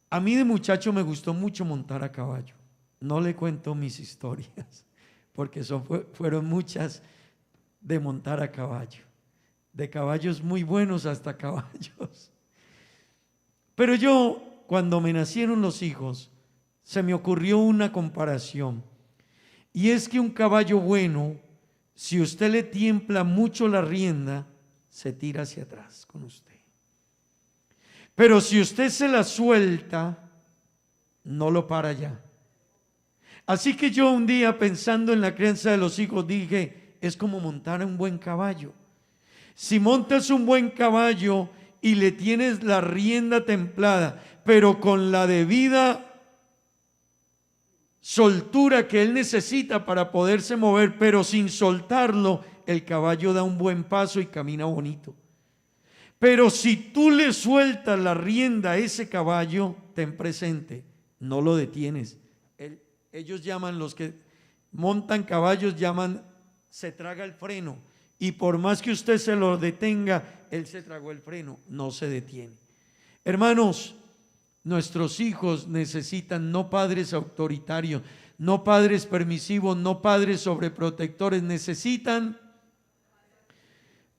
A mí de muchacho me gustó mucho montar a caballo. No le cuento mis historias, porque fueron muchas de montar a caballo. De caballos muy buenos hasta caballos. Pero yo, cuando me nacieron los hijos, se me ocurrió una comparación. Y es que un caballo bueno, si usted le tiembla mucho la rienda, se tira hacia atrás con usted. Pero si usted se la suelta, no lo para ya. Así que yo un día, pensando en la crianza de los hijos, dije, es como montar un buen caballo. Si montas un buen caballo y le tienes la rienda templada, pero con la debida soltura que él necesita para poderse mover, pero sin soltarlo, el caballo da un buen paso y camina bonito. Pero si tú le sueltas la rienda a ese caballo, ten presente, no lo detienes. Ellos llaman, los que montan caballos llaman, se traga el freno. Y por más que usted se lo detenga, él se tragó el freno, no se detiene. Hermanos, nuestros hijos necesitan no padres autoritarios, no padres permisivos, no padres sobreprotectores, necesitan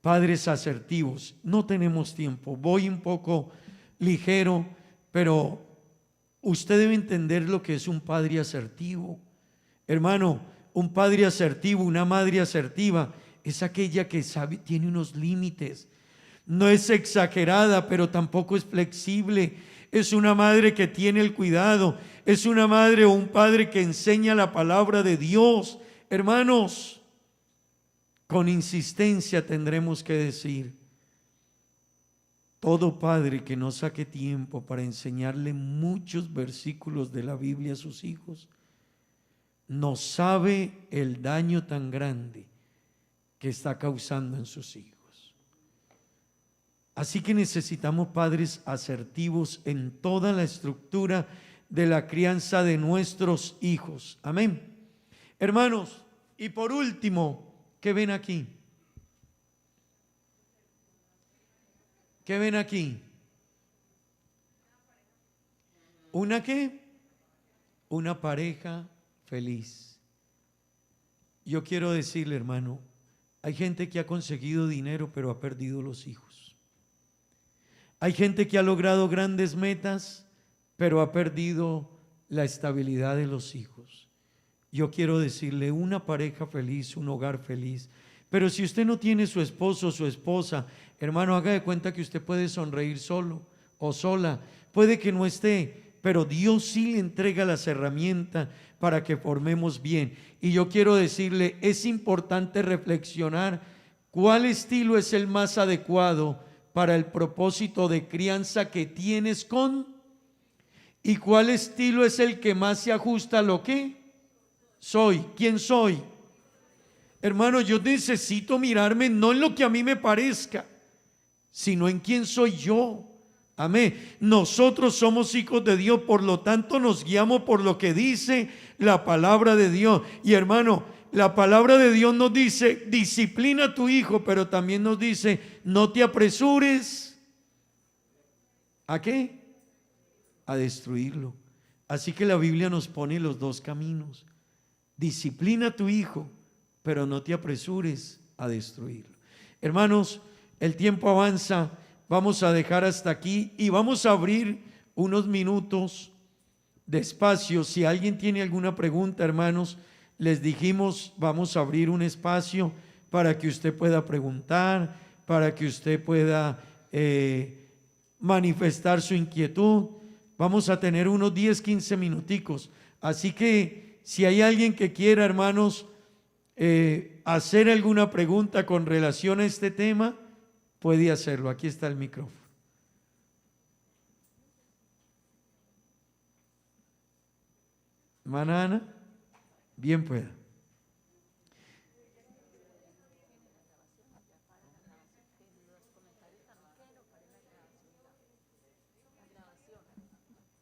padres asertivos. No tenemos tiempo, voy un poco ligero, pero usted debe entender lo que es un padre asertivo. Hermano, un padre asertivo, una madre asertiva, es aquella que sabe, tiene unos límites. No es exagerada, pero tampoco es flexible. Es una madre que tiene el cuidado. Es una madre o un padre que enseña la palabra de Dios. Hermanos, con insistencia tendremos que decir, todo padre que no saque tiempo para enseñarle muchos versículos de la Biblia a sus hijos, no sabe el daño tan grande que está causando en sus hijos. Así que necesitamos padres asertivos en toda la estructura de la crianza de nuestros hijos. Amén. Hermanos, y por último, ¿qué ven aquí? ¿Qué ven aquí? ¿Una qué? Una pareja feliz. Yo quiero decirle, hermano, hay gente que ha conseguido dinero pero ha perdido los hijos. Hay gente que ha logrado grandes metas pero ha perdido la estabilidad de los hijos. Yo quiero decirle, una pareja feliz, un hogar feliz, Pero si usted no tiene su esposo o su esposa, hermano, haga de cuenta que usted puede sonreír solo o sola. Puede que no esté, pero Dios sí le entrega las herramientas para que formemos bien. Y yo quiero decirle, es importante reflexionar cuál estilo es el más adecuado para el propósito de crianza que tienes con, y cuál estilo es el que más se ajusta a lo que soy. ¿Quién soy? Hermano, yo necesito mirarme no en lo que a mí me parezca, sino en quién soy yo. Amén. Nosotros somos hijos de Dios, por lo tanto nos guiamos por lo que dice la palabra de Dios. Y hermano, la palabra de Dios nos dice, disciplina a tu hijo, pero también nos dice, no te apresures. ¿A qué? A destruirlo. Así que la Biblia nos pone los dos caminos. Disciplina a tu hijo, pero no te apresures a destruirlo. Hermanos, el tiempo avanza. Vamos a dejar hasta aquí y vamos a abrir unos minutos de espacio. Si alguien tiene alguna pregunta, hermanos, les dijimos, vamos a abrir un espacio para que usted pueda preguntar, para que usted pueda manifestar su inquietud. Vamos a tener unos 10, 15 minuticos. Así que si hay alguien que quiera, hermanos, hacer alguna pregunta con relación a este tema, puede hacerlo. Aquí está el micrófono. Hermana Ana, bien pueda.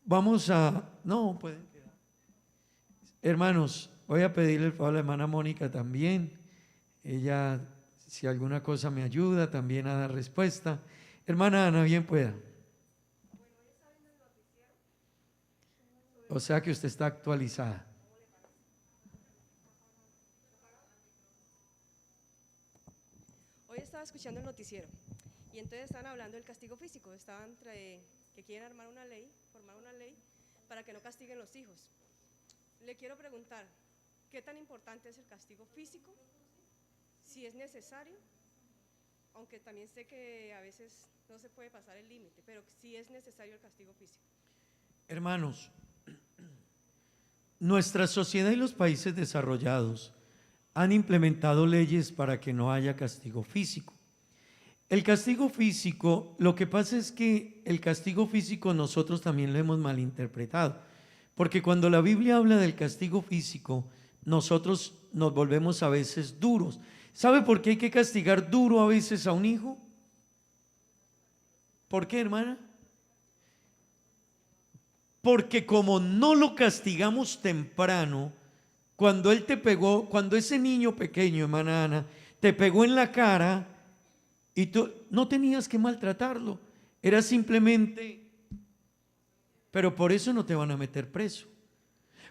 Vamos a, no, pueden quedar. Hermanos, voy a pedirle el favor a la hermana Mónica también. Ella, si alguna cosa me ayuda, también a dar respuesta. Hermana Ana, bien pueda. O sea que usted está actualizada. Hoy estaba escuchando el noticiero y entonces estaban hablando del castigo físico. Estaban que quieren armar una ley, formar una ley para que no castiguen los hijos. Le quiero preguntar, ¿qué tan importante es el castigo físico? Si es necesario, aunque también sé que a veces no se puede pasar el límite, pero si es necesario el castigo físico. Hermanos, nuestra sociedad y los países desarrollados han implementado leyes para que no haya castigo físico. El castigo físico, lo que pasa es que el castigo físico nosotros también lo hemos malinterpretado, porque cuando la Biblia habla del castigo físico, nosotros nos volvemos a veces duros. ¿Sabe por qué hay que castigar duro a veces a un hijo? ¿Por qué, hermana? Porque como no lo castigamos temprano, cuando él te pegó, cuando ese niño pequeño, hermana Ana, te pegó en la cara y tú no tenías que maltratarlo, era simplemente, pero por eso no te van a meter preso,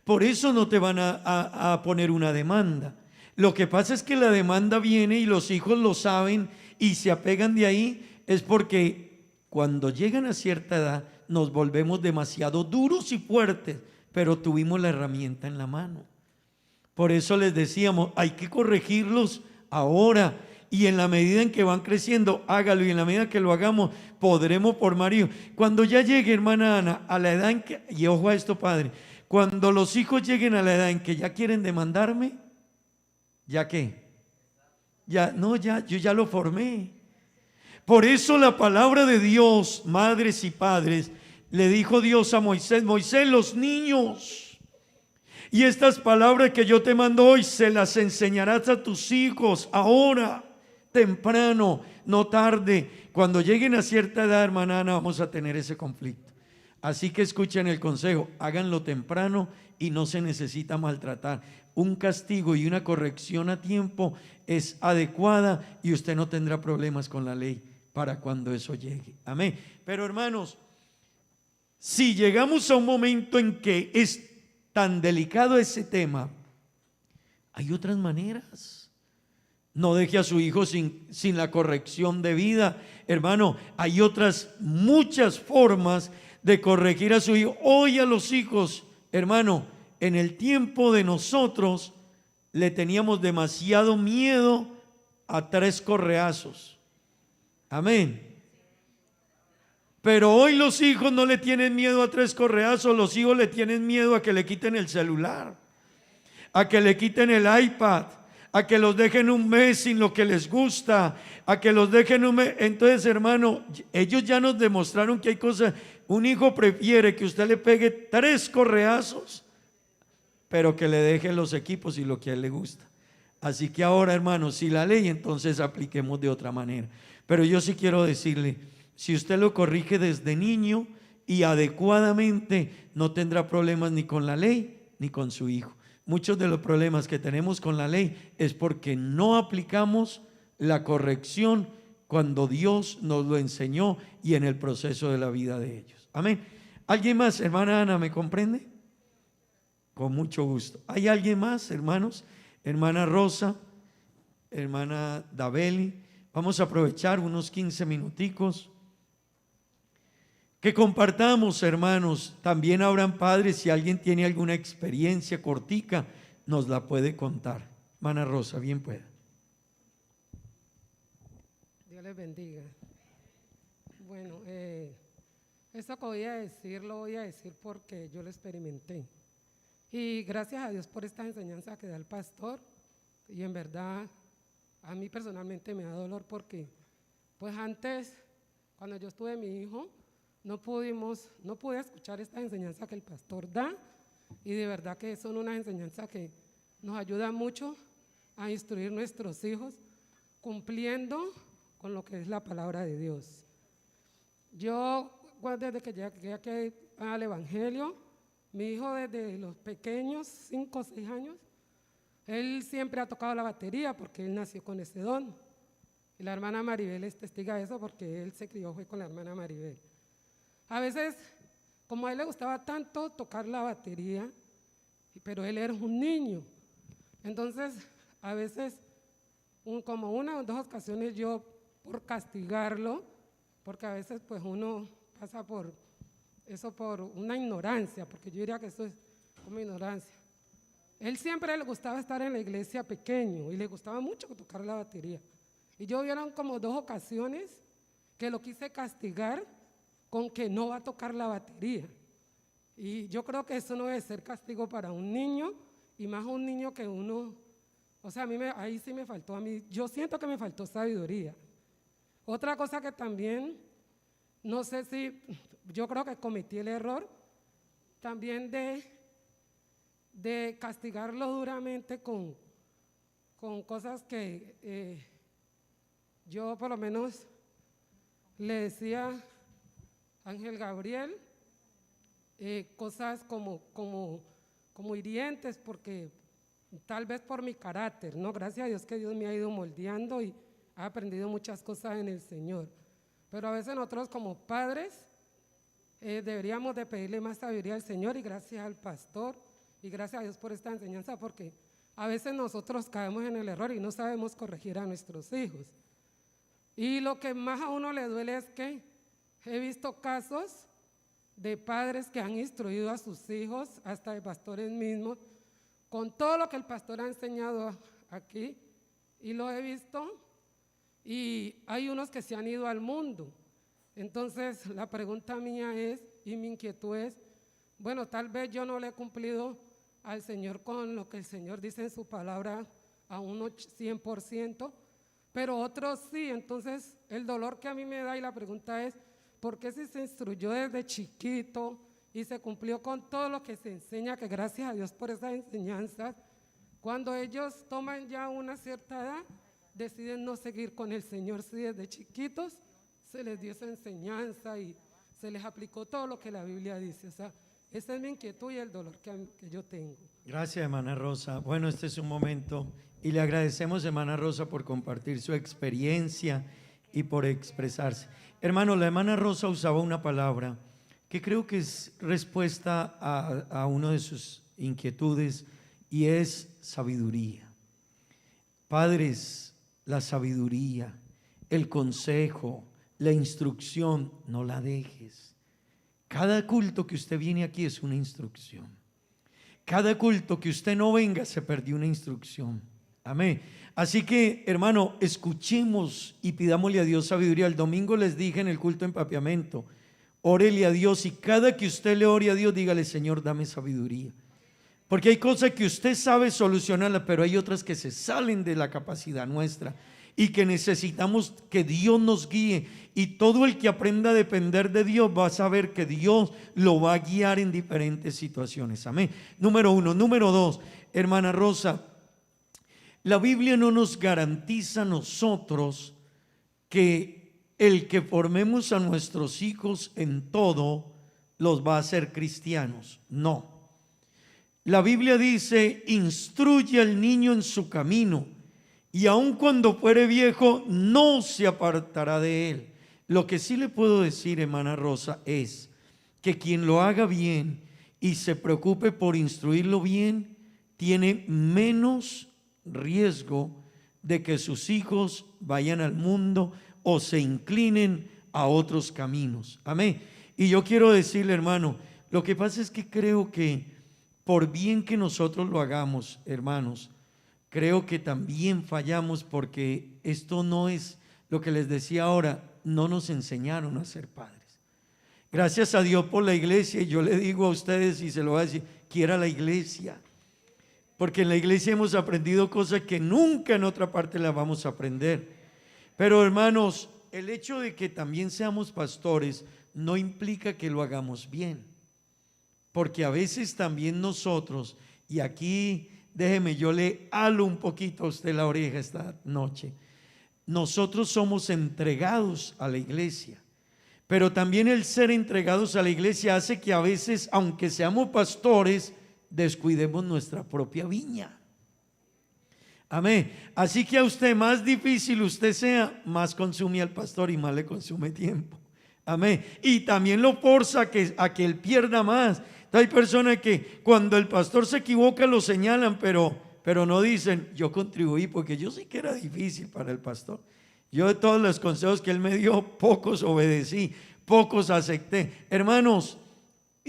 por eso no te van a poner una demanda. Lo que pasa es que la demanda viene y los hijos lo saben y se apegan de ahí, es porque cuando llegan a cierta edad nos volvemos demasiado duros y fuertes, pero tuvimos la herramienta en la mano. Por eso les decíamos, hay que corregirlos ahora, y en la medida en que van creciendo, hágalo, y en la medida que lo hagamos, podremos formar hijos. Cuando ya llegue, hermana Ana, a la edad en que, y ojo a esto, padre, cuando los hijos lleguen a la edad en que ya quieren demandarme, ¿ya qué? Ya, no, ya, yo ya lo formé. Por eso la palabra de Dios, madres y padres, le dijo Dios a Moisés, Moisés, los niños, y estas palabras que yo te mando hoy, se las enseñarás a tus hijos ahora, temprano, no tarde. Cuando lleguen a cierta edad, hermana Ana, vamos a tener ese conflicto. Así que escuchen el consejo, háganlo temprano y no se necesita maltratar. Un castigo y una corrección a tiempo es adecuada y usted no tendrá problemas con la ley para cuando eso llegue. Amén. Pero hermanos, si llegamos a un momento en que es tan delicado ese tema, hay otras maneras. No deje a su hijo sin la corrección debida. Hermano, hay otras muchas formas de corregir a su hijo. Hoy a los hijos, hermano, en el tiempo de nosotros le teníamos demasiado miedo a 3 correazos. Amén. Pero hoy los hijos no le tienen miedo a 3 correazos, los hijos le tienen miedo a que le quiten el celular, a que le quiten el iPad, a que los dejen un mes sin lo que les gusta, a que los dejen un mes. Entonces, hermano, ellos ya nos demostraron que hay cosas. Un hijo prefiere que usted le pegue 3 correazos, pero que le deje los equipos y lo que a él le gusta. Así que ahora, hermano, si la ley, entonces apliquemos de otra manera. Pero yo sí quiero decirle, si usted lo corrige desde niño y adecuadamente, no tendrá problemas ni con la ley ni con su hijo. Muchos de los problemas que tenemos con la ley es porque no aplicamos la corrección cuando Dios nos lo enseñó y en el proceso de la vida de ellos. Amén. ¿Alguien más, hermana Ana, me comprende? Con mucho gusto. ¿Hay alguien más, hermanos? Hermana Rosa, hermana Dabeli. Vamos a aprovechar unos 15 minuticos. Que compartamos, hermanos. También habrán padres, si alguien tiene alguna experiencia cortica, nos la puede contar. Hermana Rosa, bien pueda. Dios les bendiga. Bueno, esto que voy a decir, lo voy a decir porque yo lo experimenté. Y gracias a Dios por esta enseñanza que da el pastor. Y en verdad, a mí personalmente me da dolor porque, pues antes, cuando yo tuve mi hijo, no pude escuchar esta enseñanza que el pastor da, y de verdad que son unas enseñanzas que nos ayudan mucho a instruir nuestros hijos cumpliendo con lo que es la palabra de Dios. Yo, desde que llegué aquí al Evangelio, mi hijo desde los pequeños, 5 o 6 años, él siempre ha tocado la batería porque él nació con ese don. Y la hermana Maribel es testiga de eso porque él se crió fue con la hermana Maribel. A veces, como a él le gustaba tanto tocar la batería, pero él era un niño, entonces a veces, como una o 2 ocasiones yo, por castigarlo, porque a veces pues uno pasa por eso por una ignorancia, porque yo diría que eso es como ignorancia. Él siempre le gustaba estar en la iglesia pequeño y le gustaba mucho tocar la batería. Y yo vieron como 2 ocasiones que lo quise castigar con que no va a tocar la batería. Y yo creo que eso no debe ser castigo para un niño, y más un niño que uno, o sea, ahí sí me faltó, yo siento que me faltó sabiduría. Otra cosa que también, no sé si, yo creo que cometí el error también de castigarlo duramente con cosas que yo por lo menos le decía Ángel Gabriel, cosas como hirientes, porque tal vez por mi carácter, ¿no? Gracias a Dios que Dios me ha ido moldeando y he aprendido muchas cosas en el Señor. Pero a veces nosotros como padres deberíamos de pedirle más sabiduría al Señor, y gracias al pastor y gracias a Dios por esta enseñanza, porque a veces nosotros caemos en el error y no sabemos corregir a nuestros hijos. Y lo que más a uno le duele es que he visto casos de padres que han instruido a sus hijos, hasta de pastores mismos, con todo lo que el pastor ha enseñado aquí, y lo he visto, y hay unos que se han ido al mundo. Entonces la pregunta mía es, y mi inquietud es, bueno, tal vez yo no le he cumplido al Señor con lo que el Señor dice en su palabra a uno 100%, pero otros sí. Entonces el dolor que a mí me da, y la pregunta es, ¿por qué si se instruyó desde chiquito y se cumplió con todo lo que se enseña, que gracias a Dios por esas enseñanzas, cuando ellos toman ya una cierta edad, deciden no seguir con el Señor? Si desde chiquitos se les dio esa enseñanza y se les aplicó todo lo que la Biblia dice. O sea, esa es mi inquietud y el dolor que yo tengo. Gracias, hermana Rosa. Bueno, este es un momento y le agradecemos, hermana Rosa, por compartir su experiencia y por expresarse. Hermano, la hermana Rosa usaba una palabra que creo que es respuesta a una de sus inquietudes, y es sabiduría. Padres, la sabiduría, el consejo, la instrucción, no la dejes. Cada culto que usted viene aquí es una instrucción. Cada culto que usted no venga se perdió una instrucción. Amén. Así que, hermano, escuchemos y pidámosle a Dios sabiduría. El domingo les dije en el culto de empapiamiento, órele a Dios y cada que usted le ore a Dios, dígale: Señor, dame sabiduría. Porque hay cosas que usted sabe solucionarlas, pero hay otras que se salen de la capacidad nuestra y que necesitamos que Dios nos guíe. Y todo el que aprenda a depender de Dios va a saber que Dios lo va a guiar en diferentes situaciones. Amén. Número uno. Número dos, hermana Rosa, la Biblia no nos garantiza a nosotros que el que formemos a nuestros hijos en todo los va a hacer cristianos. No. La Biblia dice: instruye al niño en su camino, y aun cuando fuere viejo no se apartará de él. Lo que sí le puedo decir, hermana Rosa, es que quien lo haga bien y se preocupe por instruirlo bien, tiene menos riesgo de que sus hijos vayan al mundo o se inclinen a otros caminos. Amén. Y yo quiero decirle, hermano, lo que pasa es que creo que por bien que nosotros lo hagamos, hermanos, creo que también fallamos, porque esto no es lo que les decía ahora, no nos enseñaron a ser padres. Gracias a Dios por la iglesia, y yo le digo a ustedes, y se lo voy a decir, quiera la iglesia, porque en la iglesia hemos aprendido cosas que nunca en otra parte las vamos a aprender. Pero, hermanos, el hecho de que también seamos pastores no implica que lo hagamos bien. Porque a veces también nosotros, y aquí déjeme, yo le halo un poquito a usted la oreja esta noche, nosotros somos entregados a la iglesia, pero también el ser entregados a la iglesia hace que a veces, aunque seamos pastores, descuidemos nuestra propia viña. Amén. Así que a usted más difícil usted sea, más consume al pastor y más le consume tiempo. Amén. Y también lo forza a que él pierda más. Hay personas que cuando el pastor se equivoca lo señalan, pero no dicen: yo contribuí, porque yo sí que era difícil para el pastor. Yo de todos los consejos que él me dio, pocos obedecí, pocos acepté. Hermanos,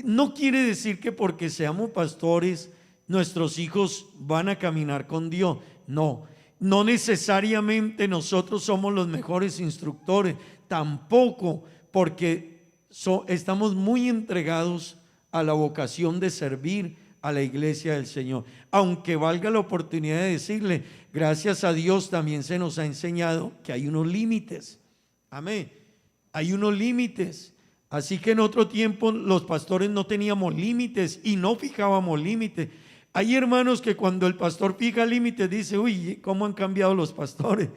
no quiere decir que porque seamos pastores nuestros hijos van a caminar con Dios. No, no necesariamente nosotros somos los mejores instructores, tampoco, porque estamos muy entregados a la vocación de servir a la iglesia del Señor. Aunque valga la oportunidad de decirle, gracias a Dios también se nos ha enseñado que hay unos límites. Amén. Hay unos límites. Así que en otro tiempo los pastores no teníamos límites y no fijábamos límites. Hay hermanos que cuando el pastor fija límites dice: uy, ¿cómo han cambiado los pastores?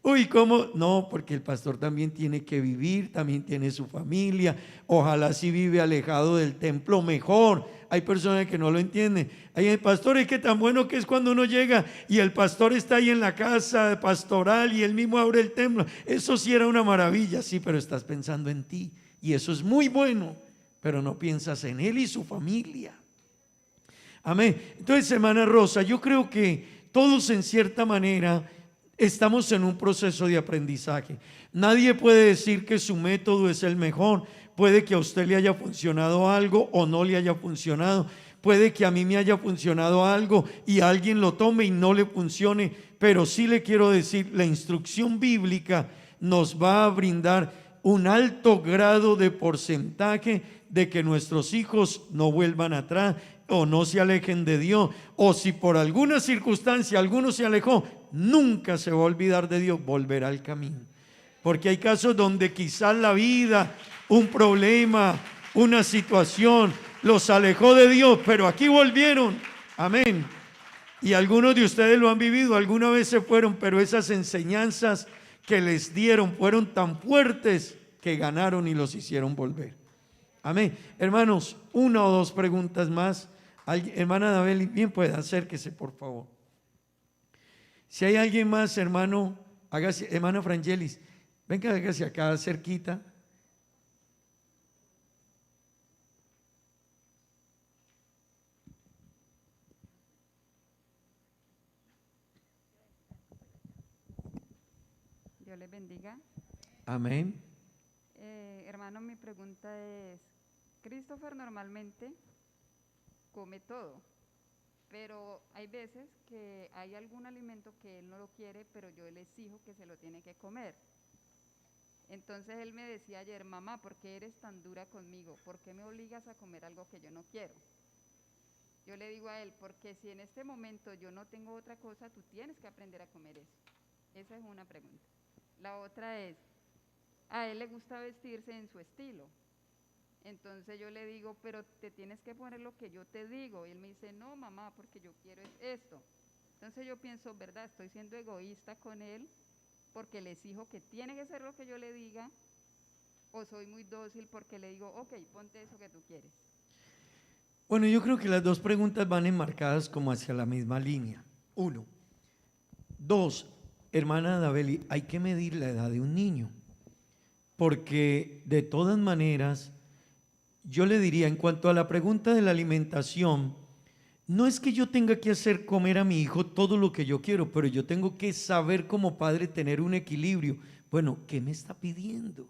Uy, ¿cómo? No, porque el pastor también tiene que vivir, también tiene su familia. Ojalá si vive alejado del templo mejor. Hay personas que no lo entienden. Hay pastores que tan bueno que es cuando uno llega y el pastor está ahí en la casa pastoral y él mismo abre el templo. Eso sí era una maravilla, sí, pero estás pensando en ti. Y eso es muy bueno, pero no piensas en él y su familia. Amén. Entonces, hermana Rosa, yo creo que todos en cierta manera estamos en un proceso de aprendizaje. Nadie puede decir que su método es el mejor. Puede que a usted le haya funcionado algo o no le haya funcionado. Puede que a mí me haya funcionado algo y a alguien lo tome y no le funcione. Pero sí le quiero decir, la instrucción bíblica nos va a brindar un alto grado de porcentaje de que nuestros hijos no vuelvan atrás o no se alejen de Dios, o si por alguna circunstancia alguno se alejó, nunca se va a olvidar de Dios, volverá al camino. Porque hay casos donde quizás la vida, un problema, una situación los alejó de Dios, pero aquí volvieron. Amén. Y algunos de ustedes lo han vivido, alguna vez se fueron, pero esas enseñanzas que les dieron fueron tan fuertes que ganaron y los hicieron volver. Amén. Hermanos, una o dos preguntas más. Hermana Dabeli, bien puede, acérquese por favor. Si hay alguien más, hermano, hágase, hermana Frangelis, venga, hágase acá cerquita. Dios les bendiga. Amén. Hermano, mi pregunta es, Christopher normalmente come todo, pero hay veces que hay algún alimento que él no lo quiere, pero yo le exijo que se lo tiene que comer. Entonces él me decía ayer, mamá, ¿por qué eres tan dura conmigo? ¿Por qué me obligas a comer algo que yo no quiero? Yo le digo a él, porque si en este momento yo no tengo otra cosa, tú tienes que aprender a comer eso. Esa es una pregunta. La otra es, a él le gusta vestirse en su estilo. Entonces yo le digo, pero te tienes que poner lo que yo te digo. Y él me dice, no, mamá, porque yo quiero esto. Entonces yo pienso, ¿verdad? Estoy siendo egoísta con él porque le exijo que tiene que ser lo que yo le diga, o soy muy dócil porque le digo, ok, ponte eso que tú quieres. Bueno, yo creo que las dos preguntas van enmarcadas como hacia la misma línea. Uno. Dos, hermana Dabeli, hay que medir la edad de un niño, porque de todas maneras, yo le diría, en cuanto a la pregunta de la alimentación, no es que yo tenga que hacer comer a mi hijo todo lo que yo quiero, pero yo tengo que saber como padre tener un equilibrio. Bueno, ¿qué me está pidiendo?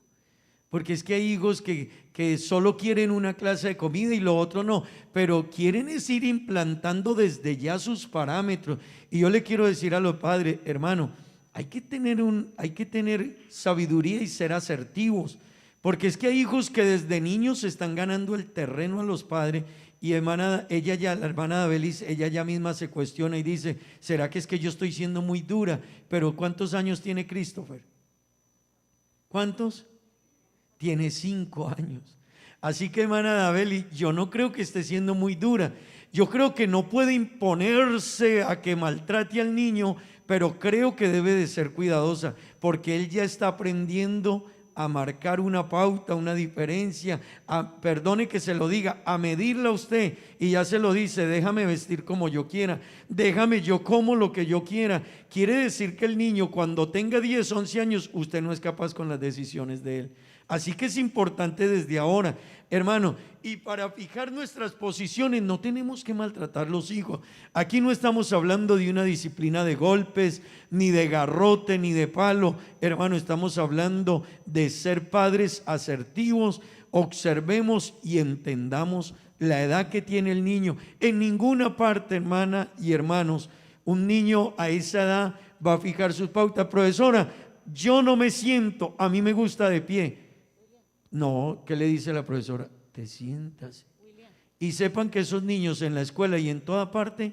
Porque es que hay hijos que solo quieren una clase de comida y lo otro no, pero quieren es ir implantando desde ya sus parámetros. Y yo le quiero decir a los padres, hermano, hay que tener sabiduría y ser asertivos, porque es que hay hijos que desde niños están ganando el terreno a los padres. Y la hermana Dabelis, ella ya misma se cuestiona y dice, ¿será que es que yo estoy siendo muy dura? Pero ¿cuántos años tiene Christopher? ¿Cuántos? Tiene 5 años. Así que, hermana Dabeli, yo no creo que esté siendo muy dura. Yo creo que no puede imponerse a que maltrate al niño, pero creo que debe de ser cuidadosa, porque él ya está aprendiendo a marcar una pauta, una diferencia, perdone que se lo diga, a medirla a usted, y ya se lo dice, déjame vestir como yo quiera, déjame yo como lo que yo quiera. Quiere decir que el niño cuando tenga 10, 11 años, usted no es capaz con las decisiones de él. Así que es importante desde ahora, hermano, y para fijar nuestras posiciones no tenemos que maltratar los hijos. Aquí no estamos hablando de una disciplina de golpes, ni de garrote, ni de palo. Hermano, estamos hablando de ser padres asertivos. Observemos y entendamos la edad que tiene el niño. En ninguna parte, hermana y hermanos, un niño a esa edad va a fijar sus pautas. Profesora, yo no me siento, a mí me gusta de pie. No, ¿qué le dice la profesora? Te sientas. Y sepan que esos niños en la escuela y en toda parte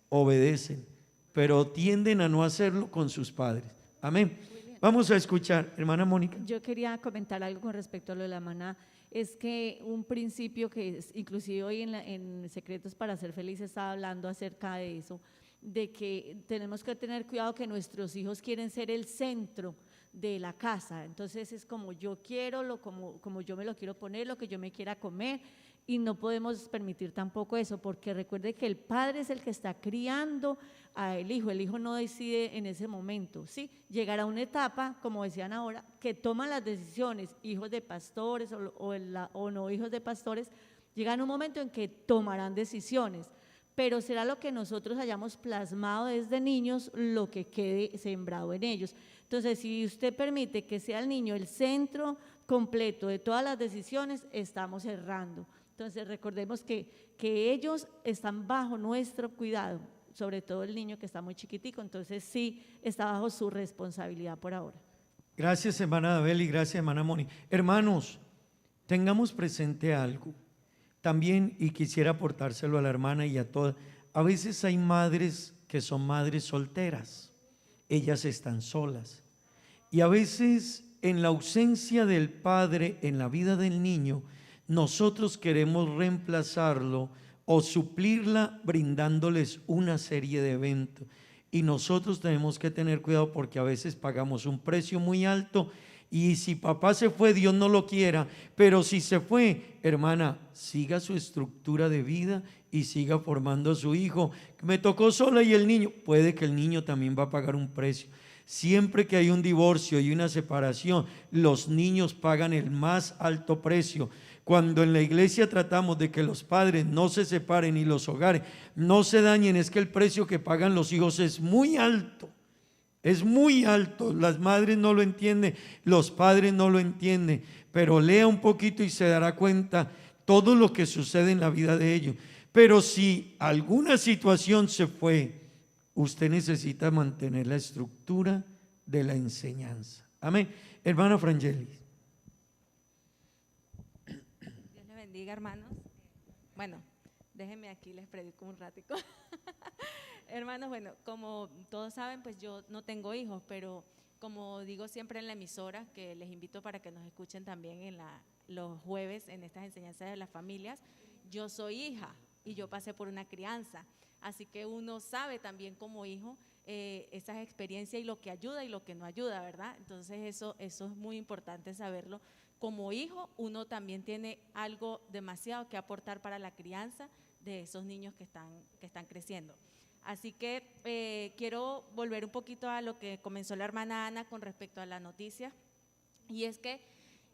obedecen, pero tienden a no hacerlo con sus padres. Amén. Vamos a escuchar, hermana Mónica. Yo quería comentar algo con respecto a lo de la maná. Es que un principio que inclusive hoy en Secretos para Ser Felices estaba hablando acerca de eso, de que tenemos que tener cuidado que nuestros hijos quieren ser el centro de la casa. Entonces es como yo quiero, como yo me lo quiero poner, lo que yo me quiera comer, y no podemos permitir tampoco eso, porque recuerde que el padre es el que está criando al hijo. El hijo no decide en ese momento, ¿sí? Llegará una etapa, como decían ahora, que toman las decisiones, hijos de pastores o no hijos de pastores, llegan un momento en que tomarán decisiones, pero será lo que nosotros hayamos plasmado desde niños lo que quede sembrado en ellos. Entonces, si usted permite que sea el niño el centro completo de todas las decisiones, estamos errando. Entonces, recordemos que ellos están bajo nuestro cuidado, sobre todo el niño que está muy chiquitico, entonces sí está bajo su responsabilidad por ahora. Gracias, hermana Dabeli, gracias, hermana Moni. Hermanos, tengamos presente algo también, y quisiera aportárselo a la hermana y a todas. A veces hay madres que son madres solteras, ellas están solas, y a veces en la ausencia del padre en la vida del niño, nosotros queremos reemplazarlo o suplirla brindándoles una serie de eventos, y nosotros tenemos que tener cuidado porque a veces pagamos un precio muy alto. Y si papá se fue, Dios no lo quiera, pero si se fue, hermana, siga su estructura de vida y siga formando a su hijo. Me tocó sola y el niño, puede que el niño también va a pagar un precio. Siempre que hay un divorcio y una separación, los niños pagan el más alto precio. Cuando en la iglesia tratamos de que los padres no se separen y los hogares no se dañen, es que el precio que pagan los hijos es muy alto. Es muy alto, las madres no lo entienden, los padres no lo entienden, pero lea un poquito y se dará cuenta todo lo que sucede en la vida de ellos. Pero si alguna situación se fue, usted necesita mantener la estructura de la enseñanza. Amén. Hermana Frangelis. Dios les bendiga, hermanos. Bueno, déjenme aquí, les predico un ratico. Hermanos, bueno, como todos saben, pues yo no tengo hijos, pero como digo siempre en la emisora, que les invito para que nos escuchen también en los jueves en estas enseñanzas de las familias, yo soy hija y yo pasé por una crianza, así que uno sabe también como hijo esas experiencias y lo que ayuda y lo que no ayuda, ¿verdad? Entonces eso es muy importante saberlo. Como hijo, uno también tiene algo demasiado que aportar para la crianza de esos niños que están creciendo. Así que quiero volver un poquito a lo que comenzó la hermana Ana con respecto a la noticia, y es que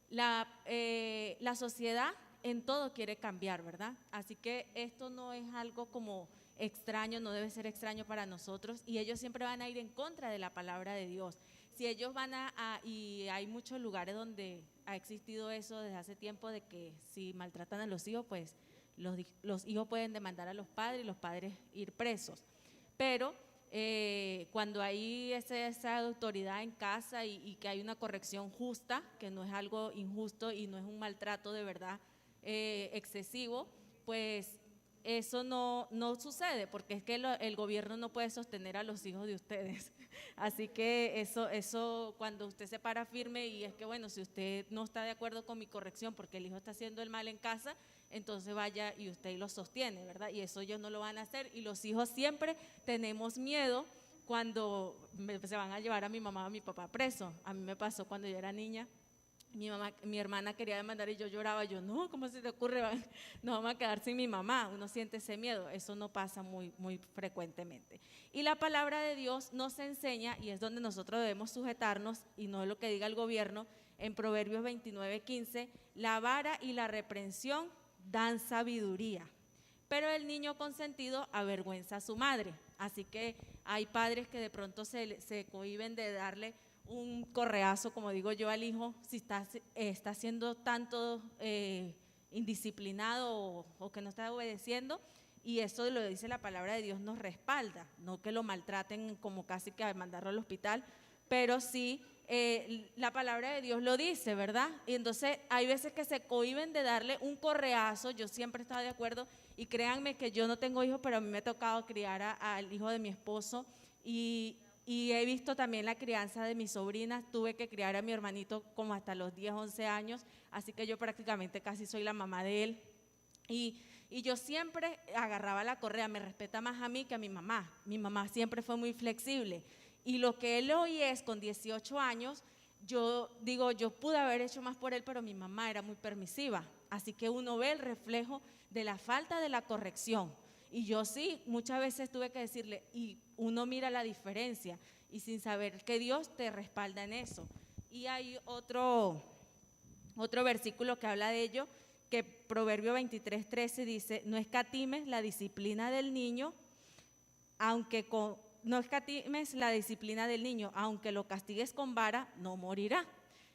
la sociedad en todo quiere cambiar, ¿verdad? Así que esto no es algo como extraño, no debe ser extraño para nosotros, y ellos siempre van a ir en contra de la palabra de Dios. Si ellos van y hay muchos lugares donde ha existido eso desde hace tiempo, de que si maltratan a los hijos, pues los hijos pueden demandar a los padres y los padres ir presos. Pero cuando hay esa autoridad en casa y que hay una corrección justa, que no es algo injusto y no es un maltrato de verdad excesivo, pues eso no sucede, porque es que el gobierno no puede sostener a los hijos de ustedes. Así que eso cuando usted se para firme y es que bueno, si usted no está de acuerdo con mi corrección porque el hijo está haciendo el mal en casa, entonces vaya y usted lo sostiene, ¿verdad? Y eso ellos no lo van a hacer, y los hijos siempre tenemos miedo cuando se van a llevar a mi mamá o a mi papá preso. A mí me pasó cuando yo era niña. Mi hermana quería demandar y yo lloraba, yo no, ¿cómo se te ocurre? Nos vamos a quedar sin mi mamá. Uno siente ese miedo, eso no pasa muy frecuentemente. Y la palabra de Dios nos enseña, y es donde nosotros debemos sujetarnos, y no es lo que diga el gobierno, en Proverbios 29:15, la vara y la reprensión dan sabiduría, pero el niño consentido avergüenza a su madre. Así que hay padres que de pronto se cohíben de darle un correazo, como digo yo, al hijo si está siendo tanto indisciplinado o que no está obedeciendo, y eso lo dice la palabra de Dios, nos respalda, no que lo maltraten como casi que a mandarlo al hospital, pero sí la palabra de Dios lo dice, ¿verdad? Y entonces hay veces que se cohíben de darle un correazo. Yo siempre estaba de acuerdo, y créanme que yo no tengo hijos, pero a mí me ha tocado criar al hijo de mi esposo, y he visto también la crianza de mis sobrinas. Tuve que criar a mi hermanito como hasta los 10, 11 años, así que yo prácticamente casi soy la mamá de él. Y yo siempre agarraba la correa, me respeta más a mí que a mi mamá. Mi mamá siempre fue muy flexible. Y lo que él hoy es con 18 años, yo digo, yo pude haber hecho más por él, pero mi mamá era muy permisiva. Así que uno ve el reflejo de la falta de la corrección. Y yo sí, muchas veces tuve que decirle, y uno mira la diferencia, y sin saber que Dios te respalda en eso. Y hay otro versículo que habla de ello, que Proverbio 23:13 dice, no escatimes la disciplina del niño, aunque lo castigues con vara, no morirá.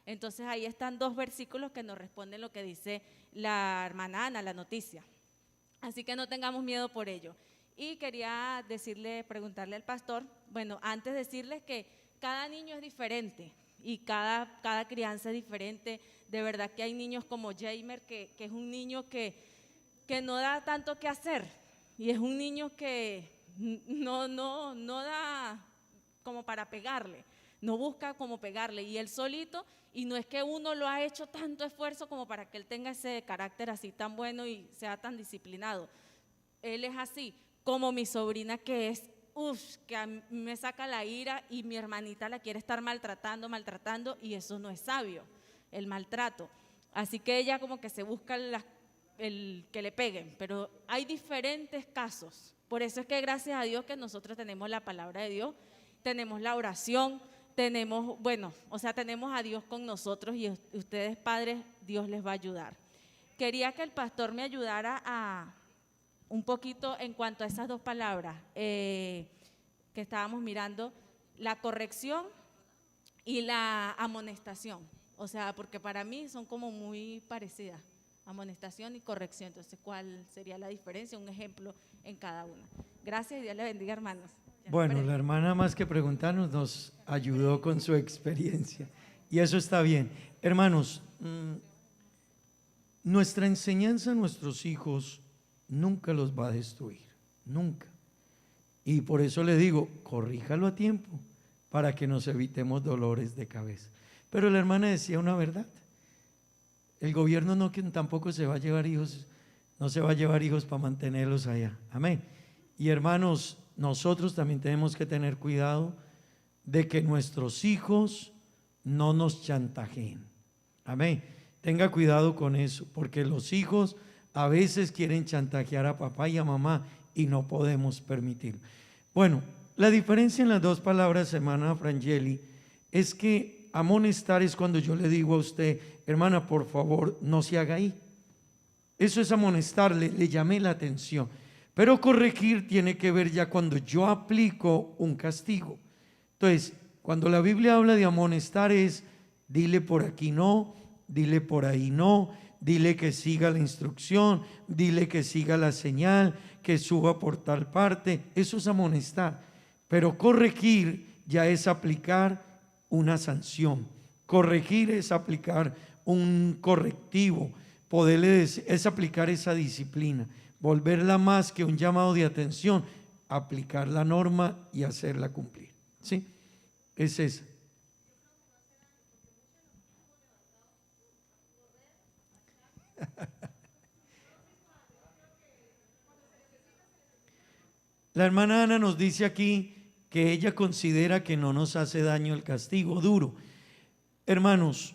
Entonces ahí están dos versículos que nos responden lo que dice la hermana Ana, la noticia. Así que no tengamos miedo por ello. Y quería preguntarle al pastor, bueno, antes decirles que cada niño es diferente y cada crianza es diferente. De verdad que hay niños como Jamer, que es un niño que no da tanto que hacer, y es un niño que no da como para pegarle, no busca como pegarle, y él solito, y no es que uno lo ha hecho tanto esfuerzo como para que él tenga ese carácter así tan bueno y sea tan disciplinado. Él es así, como mi sobrina, que es, que a mí me saca la ira, y mi hermanita la quiere estar maltratando, y eso no es sabio, el maltrato. Así que ella como que se busca el que le peguen, pero hay diferentes casos. Por eso es que gracias a Dios que nosotros tenemos la palabra de Dios, tenemos la oración, tenemos a Dios con nosotros, y ustedes padres, Dios les va a ayudar. Quería que el pastor me ayudara a un poquito en cuanto a esas dos palabras que estábamos mirando, la corrección y la amonestación. O sea, porque para mí son como muy parecidas. amonestación y corrección. Entonces, ¿cuál sería la diferencia? Un ejemplo en cada una. Gracias y Dios le bendiga, hermanos. Ya Bueno, me la hermana más que preguntarnos nos ayudó con su experiencia y eso está bien. Hermanos, nuestra enseñanza a nuestros hijos nunca los va a destruir, nunca. Y por eso le digo, corríjalo a tiempo para que nos evitemos dolores de cabeza. Pero la hermana decía una verdad. El gobierno no que tampoco se va a llevar hijos, no se va a llevar hijos para mantenerlos allá. Amén. Y hermanos, nosotros también tenemos que tener cuidado de que nuestros hijos no nos chantajeen. Amén. Tenga cuidado con eso, porque los hijos a veces quieren chantajear a papá y a mamá y no podemos permitirlo. Bueno, la diferencia en las dos palabras, hermana Frangeli, es que amonestar es cuando yo le digo a usted, hermana, por favor, no se haga ahí. Eso es amonestarle, le llamé la atención. Pero corregir tiene que ver ya cuando yo aplico un castigo. Entonces, cuando la Biblia habla de amonestar es, dile por aquí no, dile por ahí no, dile que siga la instrucción, dile que siga la señal, que suba por tal parte. Eso es amonestar. Pero corregir ya es aplicar una sanción. Corregir es aplicar un correctivo, es aplicar esa disciplina, volverla más que un llamado de atención, aplicar la norma y hacerla cumplir. ¿Sí? Es esa. La hermana Ana nos dice aquí que ella considera que no nos hace daño el castigo duro. Hermanos,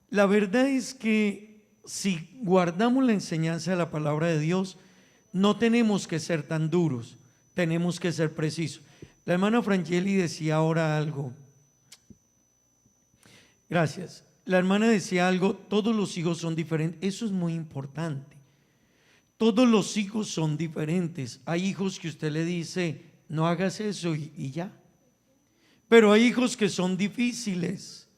la verdad es que si guardamos la enseñanza de la palabra de Dios, no tenemos que ser tan duros, tenemos que ser precisos. La hermana Frangeli decía ahora algo. Gracias. La hermana decía algo, todos los hijos son diferentes. Eso es muy importante. Todos los hijos son diferentes. Hay hijos que usted le dice, no hagas eso y ya. Pero hay hijos que son difíciles.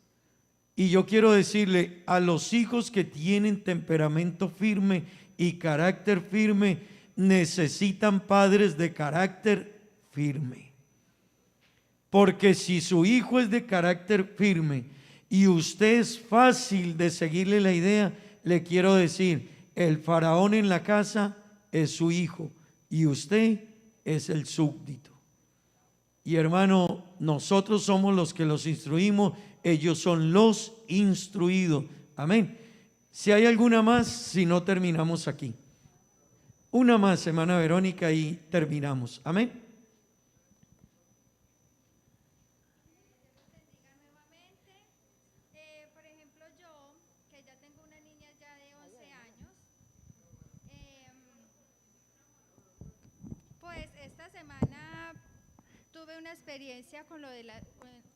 Y yo quiero decirle a los hijos que tienen temperamento firme y carácter firme, necesitan padres de carácter firme. Porque si su hijo es de carácter firme y usted es fácil de seguirle la idea, le quiero decir, el faraón en la casa es su hijo y usted es el súbdito. Y hermano, nosotros somos los que los instruimos, ellos son los instruidos. Amén. Si hay alguna más, si no terminamos aquí. Una más, hermana Verónica, y terminamos. Amén. Por ejemplo, yo, que ya tengo una niña ya de 11 años, pues esta semana tuve una experiencia con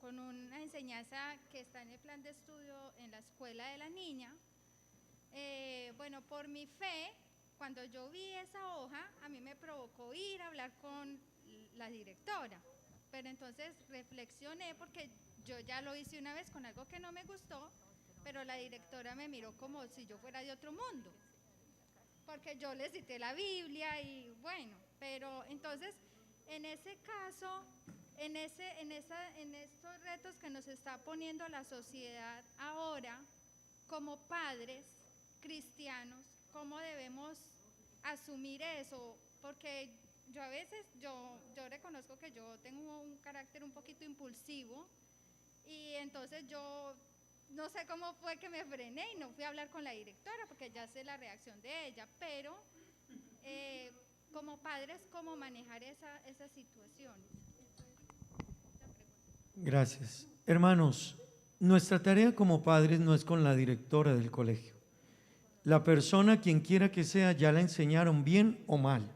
con una enseñanza que está en el plan de estudio en la escuela de la niña. Bueno, por mi fe, cuando yo vi esa hoja, a mí me provocó ir a hablar con la directora. Pero entonces reflexioné porque yo ya lo hice una vez con algo que no me gustó, pero la directora me miró como si yo fuera de otro mundo. Porque yo le cité la Biblia y bueno, pero entonces en ese caso, en estos retos que nos está poniendo la sociedad ahora, como padres cristianos, ¿cómo debemos asumir eso? Porque yo a veces, yo reconozco que yo tengo un carácter un poquito impulsivo y entonces yo no sé cómo fue que me frené y no fui a hablar con la directora porque ya sé la reacción de ella, pero como padres, ¿cómo manejar esas situaciones? Gracias. Hermanos, nuestra tarea como padres no es con la directora del colegio. La persona, quien quiera que sea, ya la enseñaron bien o mal.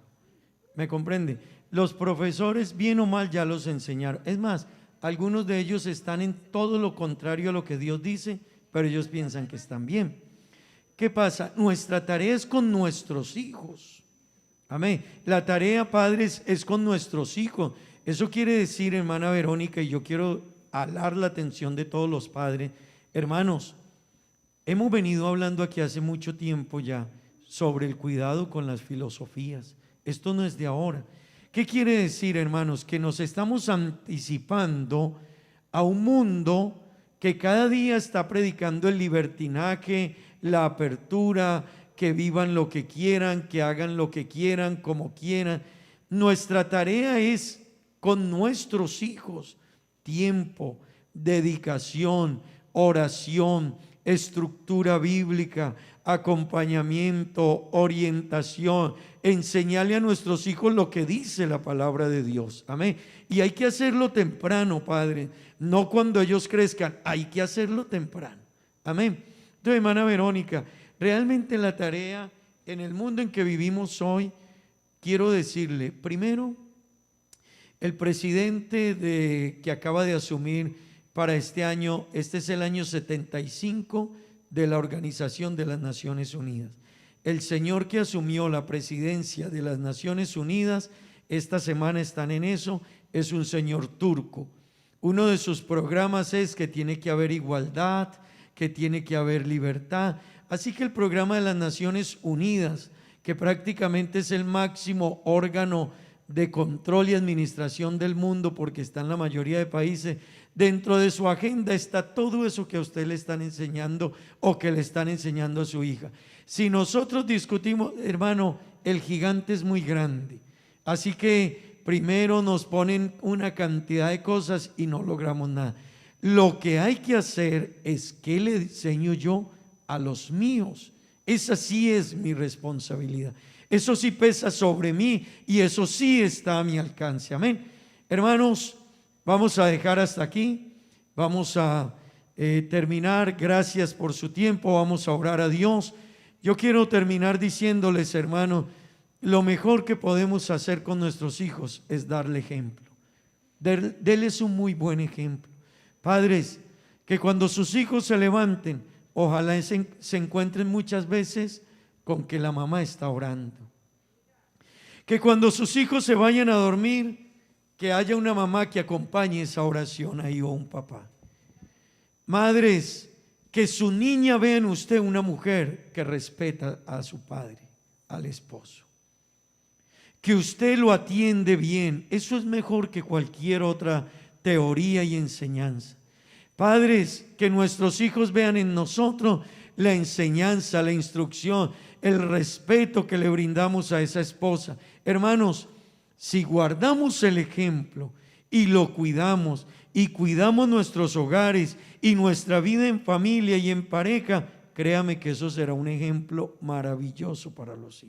¿Me comprende? Los profesores, bien o mal, ya los enseñaron. Es más, algunos de ellos están en todo lo contrario a lo que Dios dice, pero ellos piensan que están bien. ¿Qué pasa? Nuestra tarea es con nuestros hijos. Amén. La tarea, padres, es con nuestros hijos. Eso quiere decir, hermana Verónica, y yo quiero alar la atención de todos los padres, hermanos, Hemos venido hablando aquí hace mucho tiempo ya sobre el cuidado con las filosofías. Esto no es de ahora. ¿Qué quiere decir, hermanos? Que nos estamos anticipando a un mundo que cada día está predicando el libertinaje, la apertura, que vivan lo que quieran, que hagan lo que quieran, como quieran. Nuestra tarea es con nuestros hijos tiempo, dedicación, oración, estructura bíblica, acompañamiento, orientación, enseñarle a nuestros hijos lo que dice la palabra de Dios. Amén. Y hay que hacerlo temprano, Padre, no cuando ellos crezcan, hay que hacerlo temprano. Amén. Entonces, hermana Verónica, realmente la tarea en el mundo en que vivimos hoy, quiero decirle, primero, el presidente que acaba de asumir para este año, este es el año 75 de la Organización de las Naciones Unidas. El señor que asumió la presidencia de las Naciones Unidas, esta semana están en eso, es un señor turco. Uno de sus programas es que tiene que haber igualdad, que tiene que haber libertad. Así que el programa de las Naciones Unidas, que prácticamente es el máximo órgano de control y administración del mundo, porque está en la mayoría de países, dentro de su agenda está todo eso que a usted le están enseñando o que le están enseñando a su hija. Si nosotros discutimos, hermano, el gigante es muy grande, así que primero nos ponen una cantidad de cosas y no logramos nada. Lo que hay que hacer es, ¿qué le enseño yo a los míos? Esa sí es mi responsabilidad. Eso sí pesa sobre mí y eso sí está a mi alcance. Amén. Hermanos, vamos a dejar hasta aquí. Vamos a terminar. Gracias por su tiempo. Vamos a orar a Dios. Yo quiero terminar diciéndoles, hermanos, lo mejor que podemos hacer con nuestros hijos es darle ejemplo. Deles un muy buen ejemplo. Padres, que cuando sus hijos se levanten, ojalá se encuentren muchas veces con que la mamá está orando. Que cuando sus hijos se vayan a dormir, que haya una mamá que acompañe esa oración ahí o un papá. Madres, que su niña vea en usted una mujer que respeta a su padre, al esposo. Que usted lo atiende bien, eso es mejor que cualquier otra teoría y enseñanza. Padres, que nuestros hijos vean en nosotros la enseñanza, la instrucción, el respeto que le brindamos a esa esposa. Hermanos, si guardamos el ejemplo y lo cuidamos y cuidamos nuestros hogares y nuestra vida en familia y en pareja, créame que eso será un ejemplo maravilloso para los hijos.